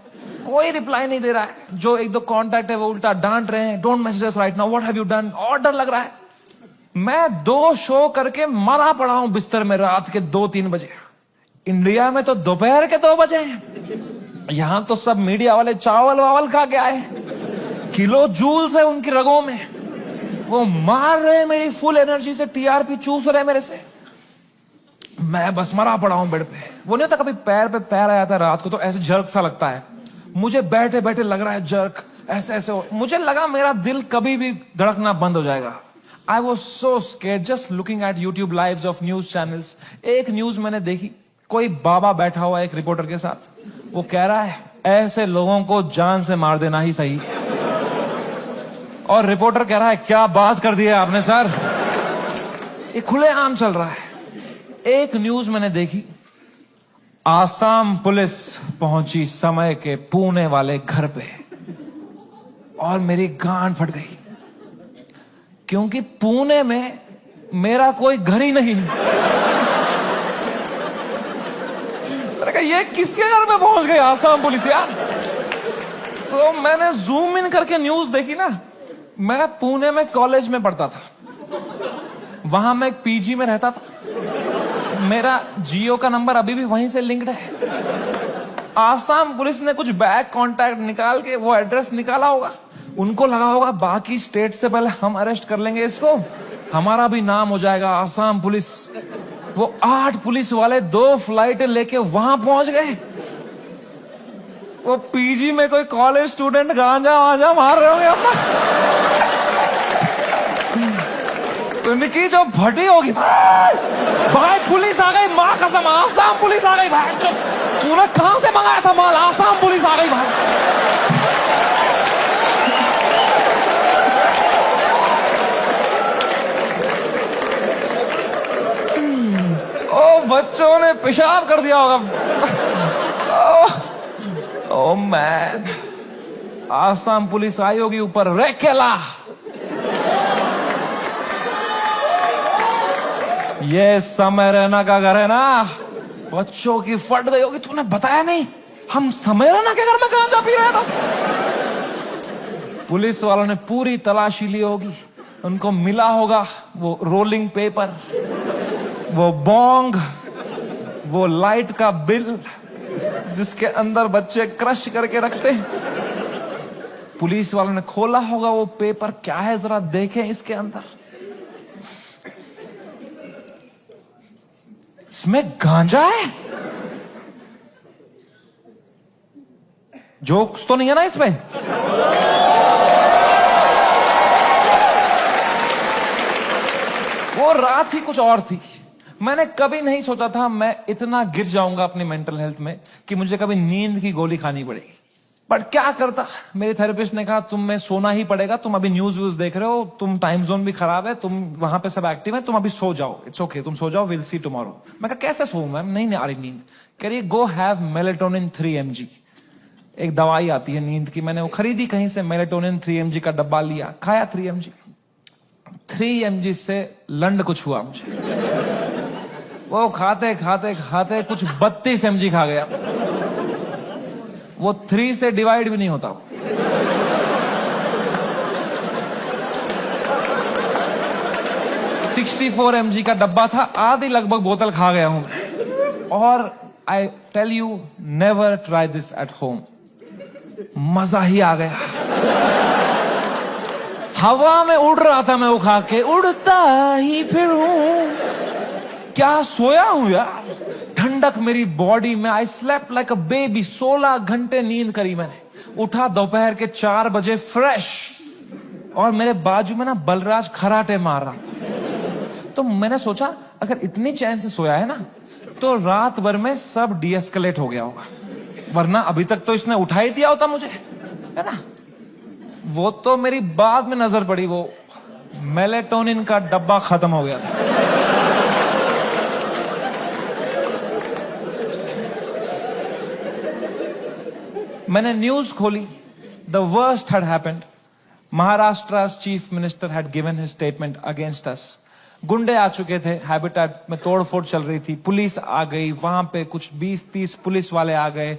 कोई रिप्लाई नहीं दे रहा है। जो एक दो कांटेक्ट है वो उल्टा डांट रहे हैं, don't message us right now, what have you done, और डर लग रहा है। मैं 2 शो करके मरा पड़ा हूं बिस्तर में रात के 2-3 बजे। इंडिया में तो दोपहर के 2 बजे हैं, यहां तो सब मीडिया वाले चावल वावल खा के आए, किलो जूल्स है उनकी रगों में, वो मार रहे हैं मेरी फुल एनर्जी से, टीआरपी चूस रहे हैं मेरे से। मैं बस मरा पड़ा हूं बेड पे। वो नहीं होता कभी पैर पे पैर आया था रात को तो ऐसे जर्क सा लगता है, मुझे बैठे बैठे लग रहा है जर्क, ऐसे ऐसे मुझे लगा मेरा दिल कभी भी धड़कना बंद हो जाएगा। I was so scared just looking at YouTube lives of news channels. एक न्यूज मैंने देखी, कोई बाबा बैठा हुआ है एक रिपोर्टर के साथ, वो कह रहा है ऐसे लोगों को जान से मार देना ही सही है। और रिपोर्टर कह रहा है क्या बात कर दी है आपने सर, ये खुलेआम चल रहा है। एक न्यूज मैंने देखी, आसाम पुलिस पहुंची समय के पुणे वाले घर पे, और मेरी गांड फट गई, क्योंकि पुणे में मेरा कोई घर ही नहीं। मैंने कहा ये किसके घर में पहुंच गई आसाम पुलिस यार। तो मैंने जूम इन करके न्यूज देखी ना। मैं पुणे में कॉलेज में पढ़ता था, वहां मैं एक पीजी में रहता था, मेरा जियो का नंबर अभी भी वहीं से लिंक्ड है। आसाम पुलिस ने कुछ बैक कांटेक्ट निकाल के वो एड्रेस निकाला होगा, उनको लगा होगा बाकी स्टेट से पहले हम अरेस्ट कर लेंगे इसको, हमारा भी नाम हो जाएगा आसाम पुलिस। वो 8 पुलिस वाले 2 फ्लाइट लेके वहां पहुंच गए। वो पीजी में कोई कॉलेज स्टूडेंट गांजा वांजा मार रहे होंगे अपना, उनकी जो भटी होगी, भाई पुलिस आ गई, माँ कसम आसाम पुलिस आ गई भाई, तूने कहां से मंगाया था माल, आसाम पुलिस आ गई भाई। ओ बच्चों ने पेशाब कर दिया होगा। ओ मैन, आसाम पुलिस आई होगी ऊपर, रेकेला ये समय रैना का घर है ना, बच्चों की फट गई होगी, तूने बताया नहीं हम समय रैना के घर में गांजा पी रहे थे। पुलिस वालों ने पूरी तलाशी ली होगी, उनको मिला होगा वो रोलिंग पेपर, वो बोंग, वो लाइट का बिल जिसके अंदर बच्चे क्रश करके रखते। पुलिस वालों ने खोला होगा वो पेपर, क्या है जरा देखें इसके अंदर, इसमें गांजा है। जोक्स तो नहीं है ना इसमें? वो रात ही कुछ और थी। मैंने कभी नहीं सोचा था मैं इतना गिर जाऊंगा अपनी मेंटल हेल्थ में कि मुझे कभी नींद की गोली खानी पड़ेगी। बट क्या करता, मेरे थेरेपिस्ट ने कहा तुम में सोना ही पड़ेगा, तुम अभी न्यूज व्यूज देख रहे हो, तुम टाइम जोन भी खराब है, तुम वहां पे सब एक्टिव है, तुम अभी सो जाओ, इट्स ओके, तुम सो जाओ, विल सी टुमारो। मैं कहा कैसे सोऊं मैम, नहीं आ रही नींद। कह रही गो हैव मेलेटोनिन 3 mg, एक दवाई आती है नींद की, मैंने वो खरीदी कहीं से, मेलेटोनिन 3 mg का डब्बा लिया, खाया 3 mg। 3 mg से लंड कुछ हुआ मुझे, वो खाते खाते खाते कुछ 32 mg खा गया। वो 3 से डिवाइड भी नहीं होता। 64 mg का डब्बा था, आधी लगभग बोतल खा गया हूं। और I tell you, never try this at home. मजा ही आ गया, हवा में उड़ रहा था मैं वो खा के, उड़ता ही फिरूं। क्या सोया हूं यार, ठंडक मेरी बॉडी में, I slept like a baby. 16 घंटे नींद करी मैंने, उठा दोपहर के 4 बजे फ्रेश, और मेरे बाजू में ना बलराज खराटे मार रहा था। तो मैंने सोचा अगर इतनी चैन से सोया है ना, तो रात भर में सब डीएस्केलेट हो गया होगा, वरना अभी तक तो इसने उठा ही दिया होता मुझे, है ना। वो तो मेरी बाद में नजर पड़ी, वो मेलेटोनिन का डब्बा खत्म हो गया था। मैंने न्यूज खोली, The worst had happened. Maharashtra's chief minister had given his statement against us. गुंडे आ चुके थे, हैबिटेट में तोड़फोड़ चल रही थी, पुलिस आ गई, वहां पे कुछ 20-30 पुलिस वाले आ गए,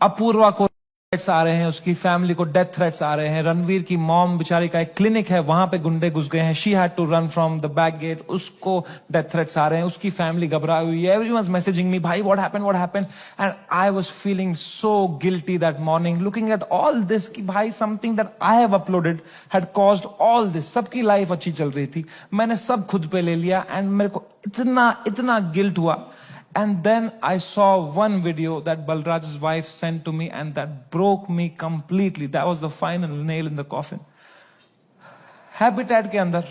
अपूर्वा को थ्रेट्स आ रहे हैं, उसकी फैमिली को डेथ थ्रेट्स आ रहे हैं, रणवीर की मॉम बेचारी का एक क्लिनिक है, वहां पे गुंडे घुस गए हैं, she had to run from the back gate, उसको डेथ थ्रेट्स आ रहे हैं, उसकी फैमिली घबराई हुई है, एवरीवन मैसेजिंग मी, भाई what happened, and I was feeling so guilty that morning looking at all this कि भाई something that I have uploaded had caused all this. सबकी लाइफ अच्छी चल रही थी, मैंने सब खुद पे ले लिया एंड मेरे को इतना गिल्ट हुआ। And then I saw one video that Balraj's wife sent to me and that broke me completely. That was the final nail in the coffin. Habitat के अंदर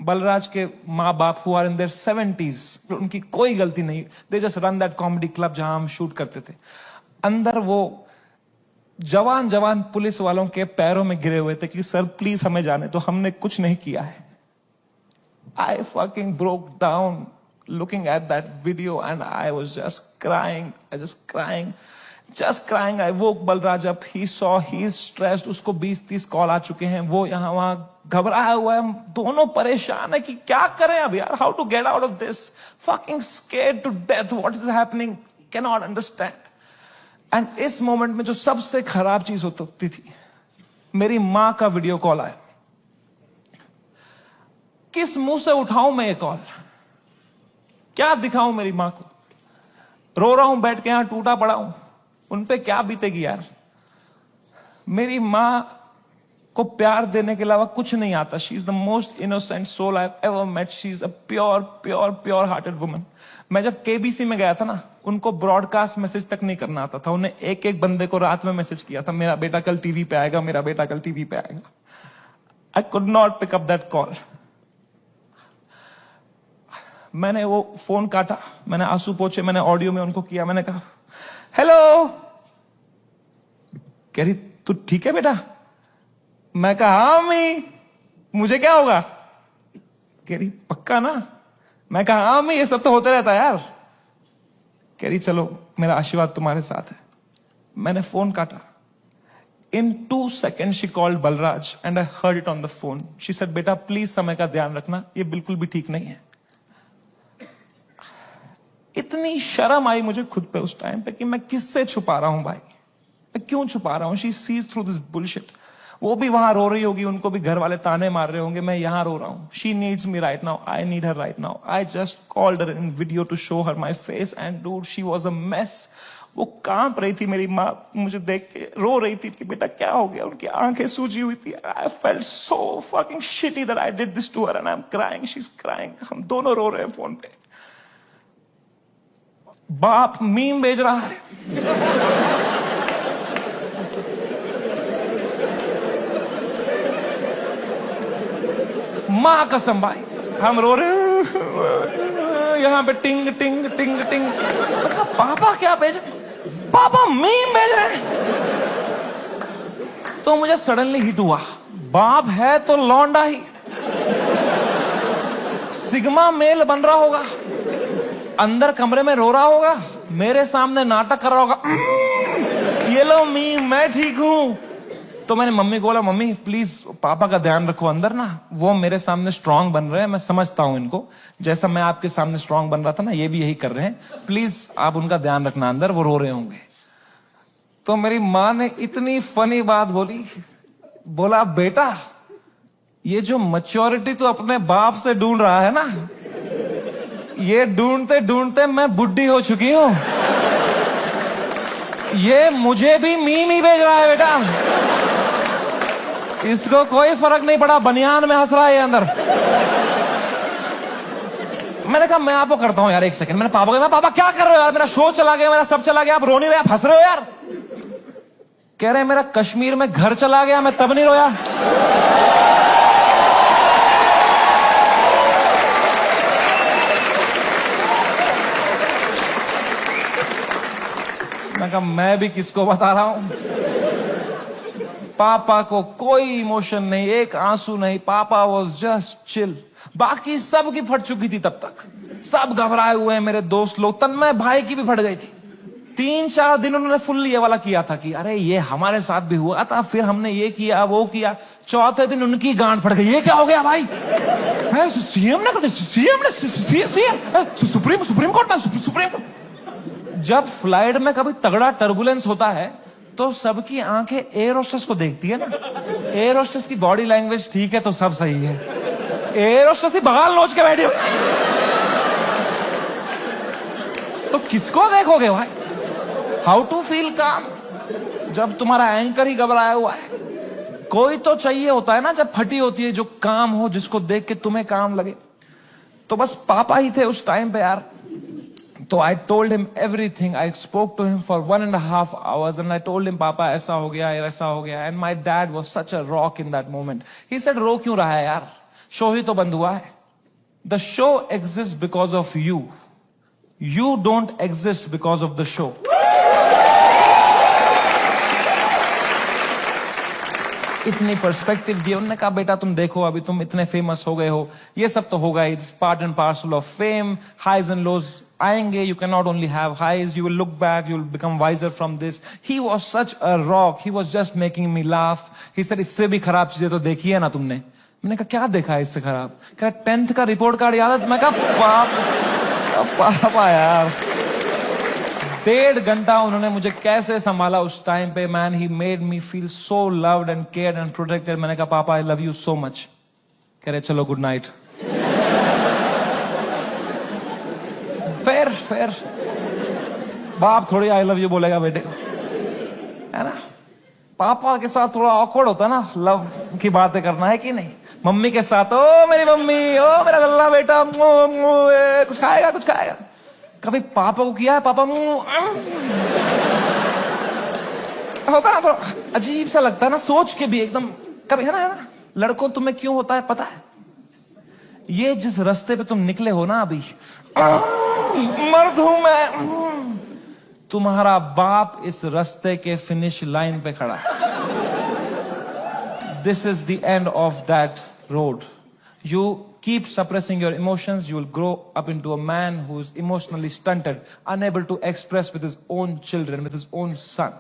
बलराज के माँ बाप who are in their 70s, उनकी कोई गलती नहीं, they just run that comedy club जहां हम शूट करते थे। अंदर वो जवान पुलिस वालों के पैरों में गिरे हुए थे कि सर प्लीज हमें जाने तो, हमने कुछ नहीं किया है। I fucking broke down looking at that video and I was just crying. I woke Balraj up. He saw he's stressed. उसको 20-30 कॉल आ चुके हैं, वो यहाँ वहां घबराया हुआ है, हम दोनों परेशान है कि क्या करें अब यार, how to get out of this, fucking scared to death, what is happening, cannot understand. And इस मोमेंट में जो सबसे खराब चीज होती थी, मेरी माँ का वीडियो कॉल आया। किस मुंह से उठाऊं मैं ये कॉल, क्या दिखाऊं मेरी मां को, रो रहा हूं बैठ के यहां टूटा पड़ा हूं, उन पे क्या बीतेगी यार। मेरी मां को प्यार देने के अलावा कुछ नहीं आता। She is the most innocent soul I have ever met. She is a pure hearted woman. मैं जब केबीसी में गया था ना, उनको ब्रॉडकास्ट मैसेज तक नहीं करना आता था, उन्हें एक बंदे को रात में मैसेज किया था, मेरा बेटा कल टीवी पे आएगा, मेरा बेटा कल टीवी पे आएगा। I could not pick up that call. मैंने वो फोन काटा, मैंने आंसू पोंछे, मैंने ऑडियो में उनको किया, मैंने कहा हेलो। कह रही तू ठीक है बेटा? मैं कहा हाँ अम्मी, मुझे क्या होगा? कह रही पक्का ना? मैं कहा हाँ अम्मी, ये सब तो होते रहता है यार। कह रही चलो मेरा आशीर्वाद तुम्हारे साथ है। मैंने फोन काटा। In 2 seconds she called Balraj and I heard it on the phone. She said बेटा प्लीज समय का ध्यान रखना, ये बिल्कुल भी ठीक नहीं है। इतनी शर्म आई मुझे खुद पे उस टाइम पे कि मैं किससे छुपा रहा हूं भाई, मैं क्यों छुपा रहा हूं। She sees through this bullshit. वो भी वहां रो रही होगी, उनको भी घर वाले ताने मार रहे होंगे, मैं यहां रो रहा हूं। She needs me right now, I need her right now. I just called her in video to show her my face and dude she was a mess. वो कांप रही थी, मेरी माँ मुझे देख के रो रही थी कि बेटा क्या हो गया, उनकी आंखें सूजी हुई थी। I felt so fucking shitty that I did this to her and I am crying, she is crying. हम दोनों रो रहे हैं फोन पे। बाप मीम भेज रहा है, मां कसम भाई हम रो रहे हैं यहां पे, टिंग टिंग टिंग टिंग। मतलब पापा क्या भेज, पापा मीम भेज रहे हैं। तो मुझे सडनली हिट हुआ, बाप है तो लौंडा ही, सिग्मा मेल बन रहा होगा, अंदर कमरे में रो रहा होगा, मेरे सामने नाटक कर रहा होगा, ये लो मीम मैं ठीक हूं। तो मैंने मम्मी को बोला मम्मी प्लीज पापा का ध्यान रखो अंदर ना, वो मेरे सामने स्ट्रांग बन रहे हैं, मैं समझता हूं इनको, जैसा मैं आपके सामने स्ट्रांग बन रहा था ना, ये भी यही कर रहे हैं, प्लीज आप उनका ध्यान रखना अंदर, वो रो रहे होंगे। तो मेरी माँ ने इतनी फनी बात बोली, बोला बेटा ये जो मैच्योरिटी तू अपने बाप से ढूंढ रहा है ना, ये ढूंढते ढूंढते मैं बुढ़ी हो चुकी हूं, ये मुझे भी मीम ही भेज रहा है बेटा, इसको कोई फर्क नहीं पड़ा, बनियान में हंस रहा है ये अंदर। मैंने कहा मैं आपको करता हूं यार, एक सेकंड। मैंने पापा को, मैं पापा क्या कर रहे हो यार, मेरा शो चला गया, मेरा सब चला गया, आप रो नहीं रहे, आप हंस रहे हो यार। कह रहे मेरा कश्मीर में घर चला गया, मैं तब नहीं रोया। मैं कहा मैं भी किसको बता रहा हूं। पापा को कोई इमोशन नहीं, एक आंसू नहीं, पापा वॉज जस्ट चिल। बाकी सब की फट चुकी थी तब तक, सब घबराए हुए हैं, मेरे दोस्त लोग, तन्मय भाई की भी फट गई थी, 3-4 दिन उन्होंने फुल ये वाला किया था कि अरे ये हमारे साथ भी हुआ था, फिर हमने ये किया वो किया। चौथे दिन उनकी गांड फट गई, ये क्या हो गया भाई? सीएम ने सुप्रीम कोर्ट में सुप्रीम कोर्ट। जब फ्लाइट में कभी तगड़ा टर्बुलेंस होता है तो सबकी आंखें एयर होस्टेस को देखती है ना। एयर होस्टेस की बॉडी लैंग्वेज ठीक है तो सब सही है। एयर होस्टेस ही बगाल नोच के बैठी हुई, तो किसको देखोगे भाई? हाउ टू फील काम जब तुम्हारा एंकर ही घबराया हुआ है? कोई तो चाहिए होता है ना जब फटी होती है, जो काम हो, जिसको देख के तुम्हें काम लगे। तो बस पापा ही थे उस टाइम पे यार। तो I told him everything, I spoke to him for 1.5 hours and I told him पापा ऐसा हो गया वैसा हो गया। And my dad was such a rock in that moment. He said रो क्यों रहा है यार, शो ही तो बंद हुआ है। The show exist because of you, you don't exist because of the show. इतनी पर्सपेक्टिव दी उन्होंने, कहा बेटा तुम देखो अभी तुम इतने फेमस हो गए हो, ये सब तो होगा, it's part and parcel of fame, highs and lows आएंगे, you can not only have highs, you will look back, you will become wiser from this. He was such a rock, he was just making me laugh. He said इससे भी खराब चीजें तो देखी है ना तुमने। मैंने कहा क्या देखा है इससे खराब? कहा 10th का रिपोर्ट कार्ड याद है? मैं कहा पापा यार। 1.5 घंटा उन्होंने मुझे कैसे संभाला उस टाइम पे, man. He made me feel so loved and cared and protected. मैंने कहा पापा I love you so much. कह रहे चलो गुड नाइट। फिर बाप थोड़ी आई लव यू बोलेगा बेटे को, है ना? पापा के साथ थोड़ा ऑकवर्ड होता है ना लव की बातें करना, है कि नहीं? मम्मी के साथ ओ मेरी मम्मी, ओ मेरा गल्ला बेटा, कुछ खाएगा कुछ खाएगा। कभी पापा को किया है? पापा होता ना, थोड़ा अजीब सा लगता है ना, सोच के भी एकदम कभी, है ना? लड़कों तुम्हें क्यों होता है पता है? ये जिस रास्ते पे तुम निकले हो ना अभी, मर्द हूं मैं, तुम्हारा बाप इस रास्ते के फिनिश लाइन पे खड़ा है। This is the end of that road. You keep suppressing your emotions, you will grow up into a man who is emotionally stunted, unable to express with his own children, with his own son.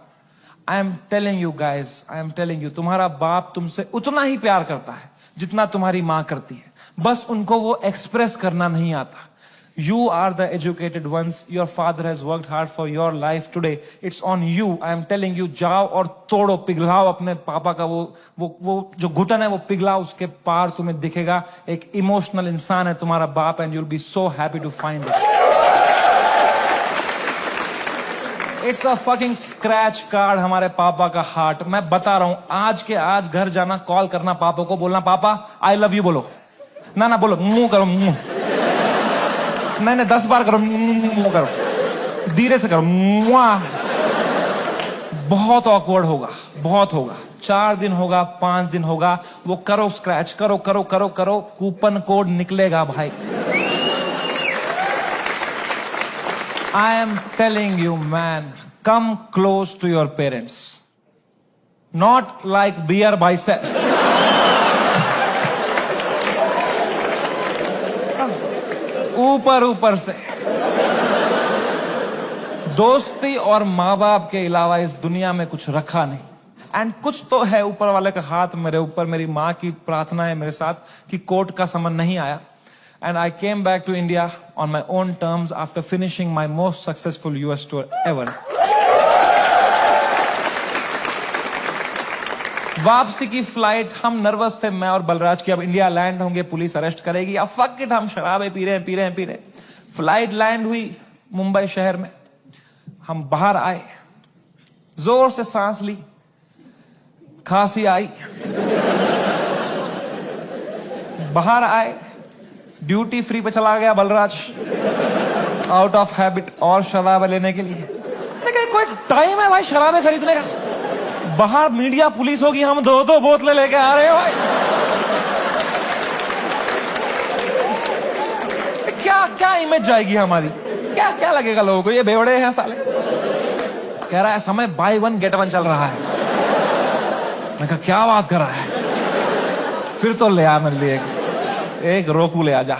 I am telling you guys, I am telling you, तुम्हारा बाप तुमसे उतना ही प्यार करता है जितना तुम्हारी माँ करती है, बस उनको वो एक्सप्रेस करना नहीं आता। You are the educated ones. Your father has worked hard for your life today. It's on you. I am telling you, जाओ और तोड़ो, पिघलाओ अपने पापा का वो जो घुटन है वो पिघलाओ, उसके पार तुम्हें दिखेगा एक इमोशनल इंसान है तुम्हारा बाप, and you'll be so happy to find it. It's a fucking scratch card हमारे पापा का हार्ट। मैं बता रहा हूं, आज के आज घर जाना, कॉल करना पापा को, बोलना पापा आई लव यू बोलो। ना बोलो, मुंह करो, मुंह नहीं 10 बार करो, मुंह करो, धीरे से करो, मुआ। बहुत ऑकवर्ड होगा, बहुत होगा। 4 दिन होगा, 5 दिन होगा, वो करो स्क्रैच, करो करो करो करो, कूपन कोड निकलेगा भाई। I am telling you man, come close to your parents, not like beer biceps. ऊपर से। दोस्ती और माँ बाप के अलावा इस दुनिया में कुछ रखा नहीं। एंड कुछ तो है ऊपर वाले का हाथ मेरे ऊपर, मेरी माँ की प्रार्थना है मेरे साथ कि कोर्ट का समन नहीं आया। And I came back to India on my own terms after finishing my most successful US tour ever. वापसी की फ्लाइट, हम नर्वस थे मैं और बलराज की, अब इंडिया लैंड होंगे, पुलिस अरेस्ट करेगी, अब फक इट, हम शराबे पी रहे हैं। फ्लाइट लैंड हुई मुंबई शहर में, हम बाहर आए, जोर से सांस ली, खांसी आई, बाहर आए, ड्यूटी फ्री पे चला गया बलराज आउट ऑफ हैबिट और शराबे लेने के लिए। कोई टाइम है भाई शराबे खरीदने का? बाहर मीडिया पुलिस होगी, हम 2-2 बोतलें लेके आ रहे हैं भाई। क्या इमेज जाएगी हमारी? क्या लगेगा लोगों को, ये बेवड़े हैं साले। कह रहा है समय बाय 1 गेट 1 चल रहा है। मैं कहा क्या बात कर रहा है? फिर तो ले आ मेरे लिए एक रोकू ले आ जा।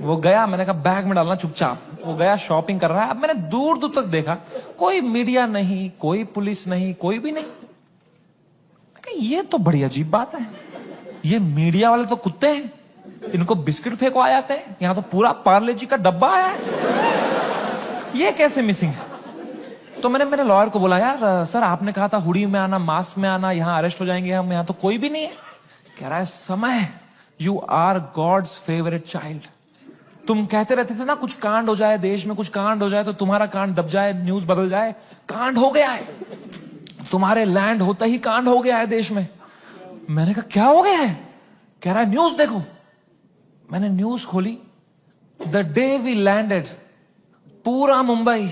वो गया, मैंने कहा बैग में डालना चुपचाप। वो गया शॉपिंग कर रहा है। अब मैंने दूर दूर तक देखा, कोई मीडिया नहीं, कोई पुलिस नहीं, कोई भी नहीं। ये तो बड़ी अजीब बात है, ये मीडिया वाले तो कुत्ते हैं, इनको बिस्किट फेंको आ जाते हैं, यहां तो पूरा पार्ले जी का डब्बा आया है, ये कैसे मिसिंग है? तो मैंने मेरे लॉयर को बोला, यार सर आपने कहा था हुडी में आना, मास्क में आना, यहां अरेस्ट हो जाएंगे हम, यहां तो कोई भी नहीं है। कह रहा है Samay, you are God's favourite child. तुम कहते रहते थे ना कुछ कांड हो जाए देश में, कुछ कांड हो जाए तो तुम्हारा कांड दब जाए, न्यूज बदल जाए। कांड हो गया है, तुम्हारे लैंड होता ही कांड हो गया है देश में। मैंने कहा क्या हो गया है? कह रहा है न्यूज देखो। मैंने न्यूज खोली, द डे वी लैंडेड, पूरा मुंबई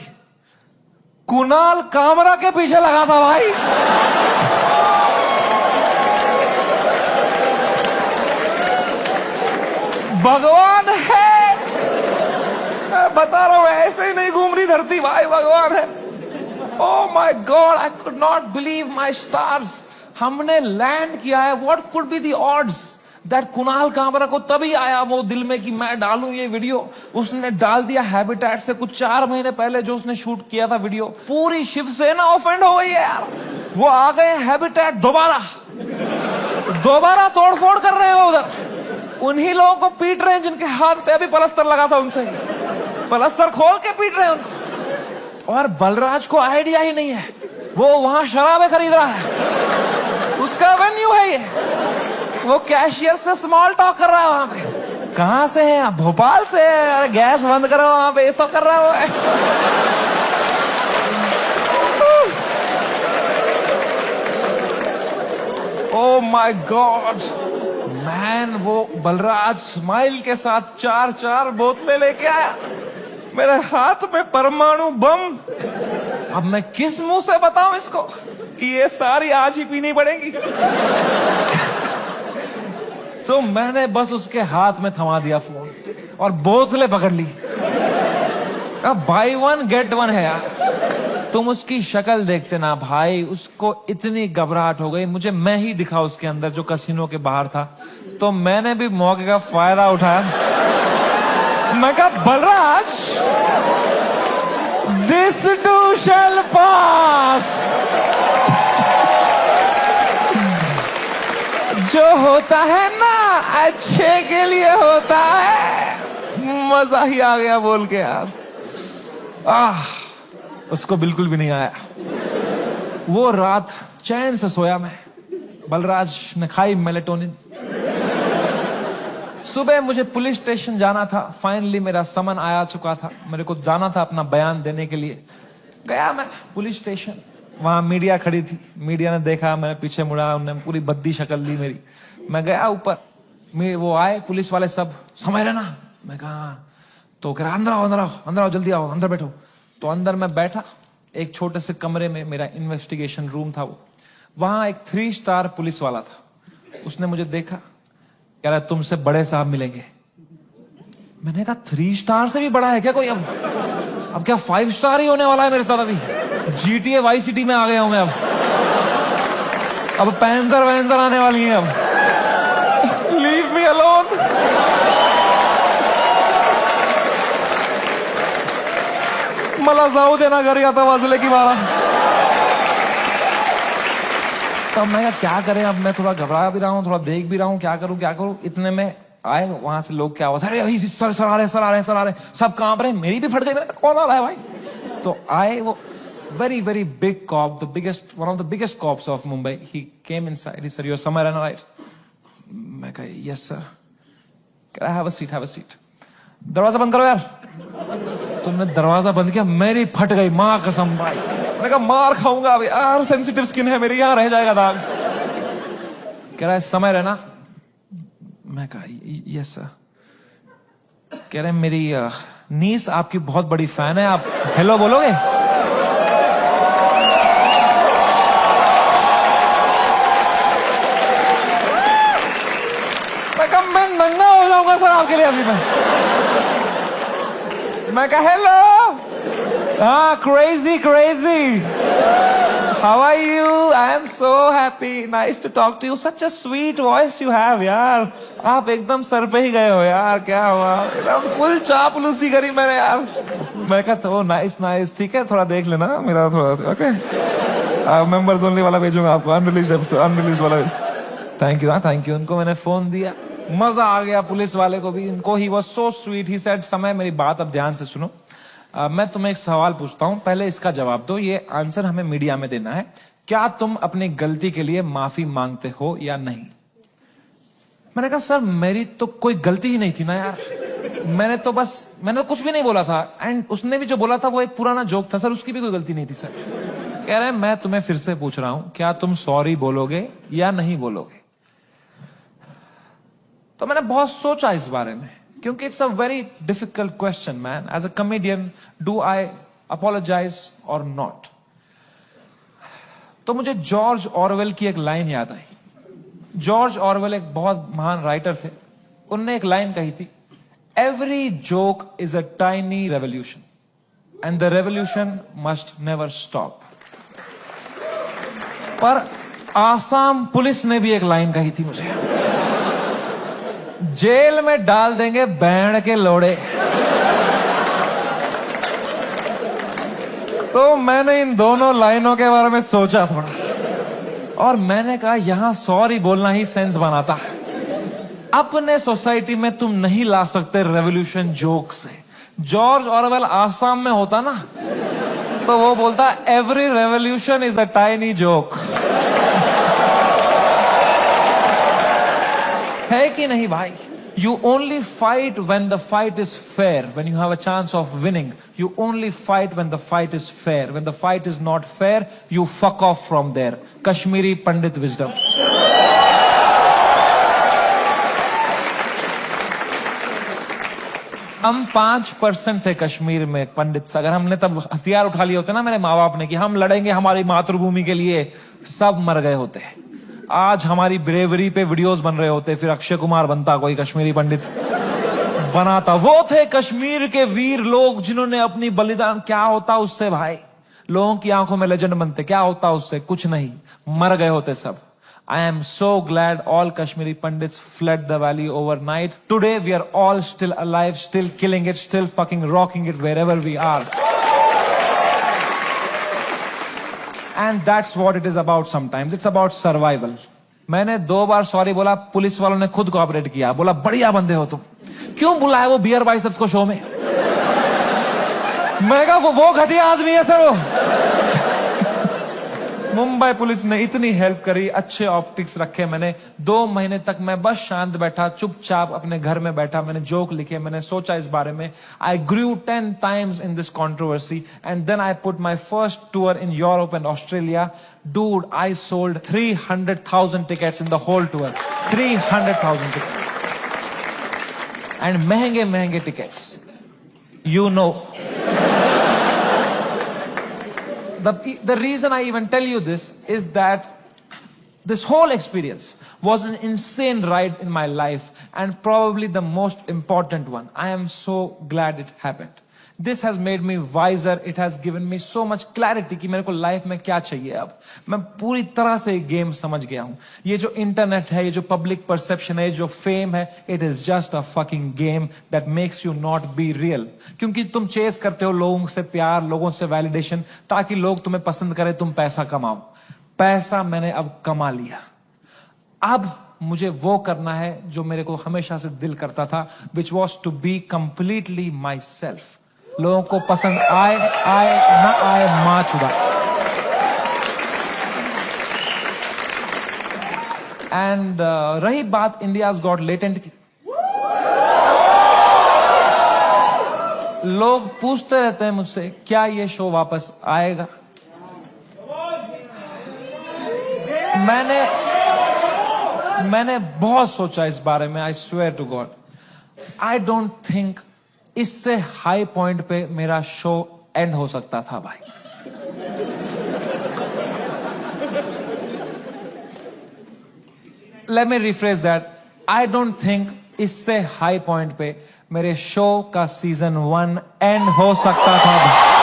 कुणाल कामरा के पीछे लगा था भाई। भगवान है, मैं बता रहा हूं, ऐसे ही नहीं घूम रही धरती भाई, भगवान है। Oh my God, I could not believe my stars. हमने लैंड किया है। What could be the odds that Kunal Kamra को तभी आया वो दिल में कि मैं डालूं ये वीडियो। उसने डाल दिया हैबिटेट से कुछ 4 महीने पहले जो उसने शूट किया था वीडियो। पूरी शिवसेना ऑफेंड हो गई है यार। वो आ गए हैबिटेट दोबारा तोड़फोड़ कर रहे हैं उधर। उन्हीं लोगों को पीट रहे हैं जिनके हाथ पे अभी पलस्तर लगा था, उनसे पलस्तर खोल के पीट रहे हैं उनको। और बलराज को आइडिया ही नहीं है, वो वहां शराबें खरीद रहा है, उसका वेन्यू है ये। वो कैशियर से स्मॉल टॉक कर रहा है वहां पे। कहां से है आप? भोपाल से है। अरे गैस बंद करो, वहां पे ये सब कर रहा है वो। ओह माय गॉड मैन, वो बलराज स्माइल के साथ 4 बोतलें लेके आया, मेरे हाथ में परमाणु बम। अब मैं किस मुंह से बताऊं इसको कि ये सारी आज ही पीनी पड़ेगी। तो मैंने बस उसके हाथ में थमा दिया फोन और बोतलें पकड़ ली। अब बाय 1 गेट 1 है यार। तुम उसकी शक्ल देखते ना भाई, उसको इतनी घबराहट हो गई। मुझे मैं ही दिखा उसके अंदर जो कसिनो के बाहर था, तो मैंने भी मौके का फायदा उठाया। मैं कहा बलराज, दिस टू शैल पास। जो होता है ना अच्छे के लिए होता है। मजा ही आ गया बोल के यार। उसको बिल्कुल भी नहीं आया। वो रात चैन से सोया मैं। बलराज ने खाई मेलेटोनिन। सुबह मुझे पुलिस स्टेशन जाना था। फाइनली मेरा समन आया चुका था, मेरे को जाना था अपना बयान देने के लिए। गया मैं पुलिस स्टेशन, वहां मीडिया खड़ी थी। मीडिया ने देखा, मैंने पीछे मुड़ा, उन्होंने पूरी बद्दी शक्ल ली मेरी। मैं गया ऊपर, वो आए पुलिस वाले सब, समझ रहे ना? मैं कहा, तो कह रहा अंदर आओ, अंदर आओ, अंदर आओ, जल्दी आओ, अंदर बैठो। तो अंदर मैं बैठा, एक छोटे से कमरे में, मेरा इन्वेस्टिगेशन रूम था वो। वहां एक 3 स्टार पुलिस वाला था। उसने मुझे देखा, कह रहा तुमसे बड़े साहब मिलेंगे। मैंने कहा 3 स्टार से भी बड़ा है क्या कोई? अब क्या 5 स्टार ही होने वाला है मेरे साथ? अभी GTA वाई सिटी में आ गया हूं मैं। अब पैंसर वैंसर आने वाली है। अब लीव मी अलोन। मला जाऊ देना घरी, आता वाजले की 12। तब मैं क्या करें, अब मैं थोड़ा घबरा भी रहा हूँ, थोड़ा देख भी रहा हूँ, क्या करूं। इतने में आए वहां से लोग, क्या हुआ, अरे सर आ रहे, सब कांप रहे, मेरी भी फट गई। कौन आ रहा है भाई? तो आए वो very big cop, one of the biggest cops of Mumbai. He came inside. He said, "You're somewhere in right?" मैं कहा, "Yes sir." कह रहा, have a seat. दरवाजा बंद करो यार। तुमने दरवाजा बंद किया, मेरी फट गई, माँ कसम भाई। मैंने कहा मार खाऊंगा अभी यार, सेंसिटिव स्किन है मेरी, यहाँ रह जाएगा दाग। कह रहा है समय रहना। मैं कहा यस सर। कह रहे मेरी नीस आपकी बहुत बड़ी फैन है, आप हेलो बोलोगे? मैं नंगा हो जाऊंगा सर आपके लिए अभी। मैं कहा हेलो, हाँ crazy, how are you? I am so happy, nice to talk to you, such a sweet voice you have यार, आप एकदम सर पे ही गए हो यार, क्या हुआ, एकदम फुल चापलूसी करी मैंने यार। मैं कहता हूँ नाइस नाइस, ठीक है थोड़ा देख लेना मेरा थोड़ा, ओके मेंबर्स ओनली वाला भेजूंगा आपको, अनरिलीज्ड एपिसोड, अनरिलीज्ड वाला। थैंक यू, हाँ थैंक यू। उनको मैंने फोन दिया, मजा आ गया, पुलिस वाले को भी, इनको he was so sweet. He said समय, मेरी बात अब ध्यान से सुनो, मैं तुम्हें एक सवाल पूछता हूं, पहले इसका जवाब दो, ये आंसर हमें मीडिया में देना है। क्या तुम अपनी गलती के लिए माफी मांगते हो या नहीं? मैंने कहा सर मेरी तो कोई गलती ही नहीं थी ना यार, मैंने तो कुछ भी नहीं बोला था, एंड उसने भी जो बोला था वो एक पुराना जोक था सर, उसकी भी कोई गलती नहीं थी सर। कह रहे हैं मैं तुम्हें फिर से पूछ रहा हूं, क्या तुम सॉरी बोलोगे या नहीं बोलोगे? तो मैंने बहुत सोचा इस बारे में, क्योंकि it's a very difficult question man. As a comedian, do I apologize और नॉट? तो मुझे जॉर्ज ऑरवेल की एक लाइन याद आई। जॉर्ज ऑरवेल एक बहुत महान राइटर थे, उनने एक लाइन कही थी, every joke is a tiny revolution and the revolution must never stop. पर आसाम पुलिस ने भी एक लाइन कही थी मुझे, जेल में डाल देंगे बैंड के लोड़े। तो मैंने इन दोनों लाइनों के बारे में सोचा थोड़ा, और मैंने कहा यहां सॉरी बोलना ही सेंस बनाता है। अपने सोसाइटी में तुम नहीं ला सकते रेवोल्यूशन जोक से। जॉर्ज ऑरवेल आसाम में होता ना, तो वो बोलता every revolution is a tiny joke. है कि नहीं भाई? You only fight when the fight is fair, when you have a chance of winning. You only fight when the fight is fair. When the fight is not fair, you fuck off from there. Kashmiri Pandit wisdom. हम 5% थे कश्मीर में पंडित। अगर हमने तब हथियार उठा लिए होते ना मेरे माँ बाप ने, कि हम लड़ेंगे हमारी मातृभूमि के लिए, सब मर गए होते। आज हमारी ब्रेवरी पे वीडियोस बन रहे होते, फिर अक्षय कुमार बनता, कोई कश्मीरी पंडित बनाता। वो थे कश्मीर के वीर लोग जिन्होंने अपनी बलिदान। क्या होता उससे भाई? लोगों की आंखों में लेजेंड बनते, क्या होता उससे? कुछ नहीं, मर गए होते सब। I am so glad all Kashmiri Pandits fled the valley overnight. Today we are all still alive, still killing it, still fucking rocking it wherever we are. And that's what it is about sometimes. It's about survival. मैंने 2 बार sorry बोला, police वालों ने खुद cooperate किया, बोला बढ़िया बंदे हो तुम। क्यों बुलाया वो बियर बाइसेप्स को शो में? मैं कहा वो घटिया आदमी है सर वो। मुंबई पुलिस ने इतनी हेल्प करी, अच्छे ऑप्टिक्स रखे मैंने। 2 महीने तक मैं बस शांत बैठा, चुपचाप अपने घर में बैठा, मैंने जोक लिखे, मैंने सोचा इस बारे में। आई ग्रू 10 times in this controversy and then I put my first tour in Europe and Australia. Dude, I sold 300,000 tickets in the whole tour. 300,000 tickets. And महंगे tickets. You know. The reason I even tell you this is that this whole experience was an insane ride in my life and probably the most important one. I am so glad it happened. This has made me wiser. It has given me so much clarity कि मेरे को life में क्या चाहिए। अब मैं पूरी तरह से गेम समझ गया हूं। ये जो इंटरनेट है, ये जो पब्लिक परसेप्शन है, जो फेम है, it is just a fucking game that makes you not be real. क्योंकि तुम चेस करते हो लोगों से प्यार, लोगों से वैलिडेशन, ताकि लोग तुम्हें पसंद करें, तुम पैसा कमाओ। पैसा मैंने अब कमा लिया, अब मुझे वो करना है जो मेरे को हमेशा से दिल करता था, which was to be completely myself. लोगों को पसंद आए ना आए, मां चुदा। एंड रही बात इंडियाज गॉट लेटेंट की, लोग पूछते रहते हैं मुझसे क्या ये शो वापस आएगा। मैंने बहुत सोचा इस बारे में। I swear to God, I don't think इससे हाई पॉइंट पे मेरा शो एंड हो सकता था भाई। Let me refresh that, I don't think इससे हाई पॉइंट पे मेरे शो का सीजन 1 एंड हो सकता था भाई।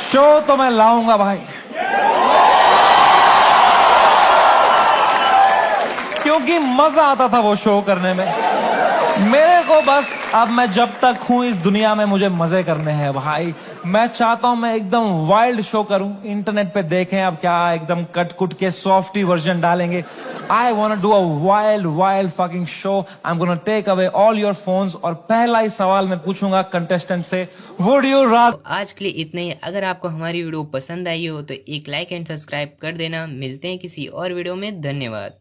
शो तो मैं लाऊंगा भाई, क्योंकि मजा आता था वो शो करने में। मेरे को बस अब मैं जब तक हूं इस दुनिया में मुझे मजे करने हैं भाई। मैं चाहता हूं मैं एकदम वाइल्ड शो करूं, इंटरनेट पे देखें अब क्या एकदम कट कुट के सॉफ्टी वर्जन डालेंगे। I want do a wild wild fucking show. I am gonna take away all your phones और पहला ही सवाल मैं पूछूंगा कंटेस्टेंट से, वुड यू रादर। आज के लिए इतना ही। अगर आपको हमारी वीडियो पसंद आई हो तो एक लाइक एंड सब्सक्राइब कर देना। मिलते हैं किसी और वीडियो में। धन्यवाद।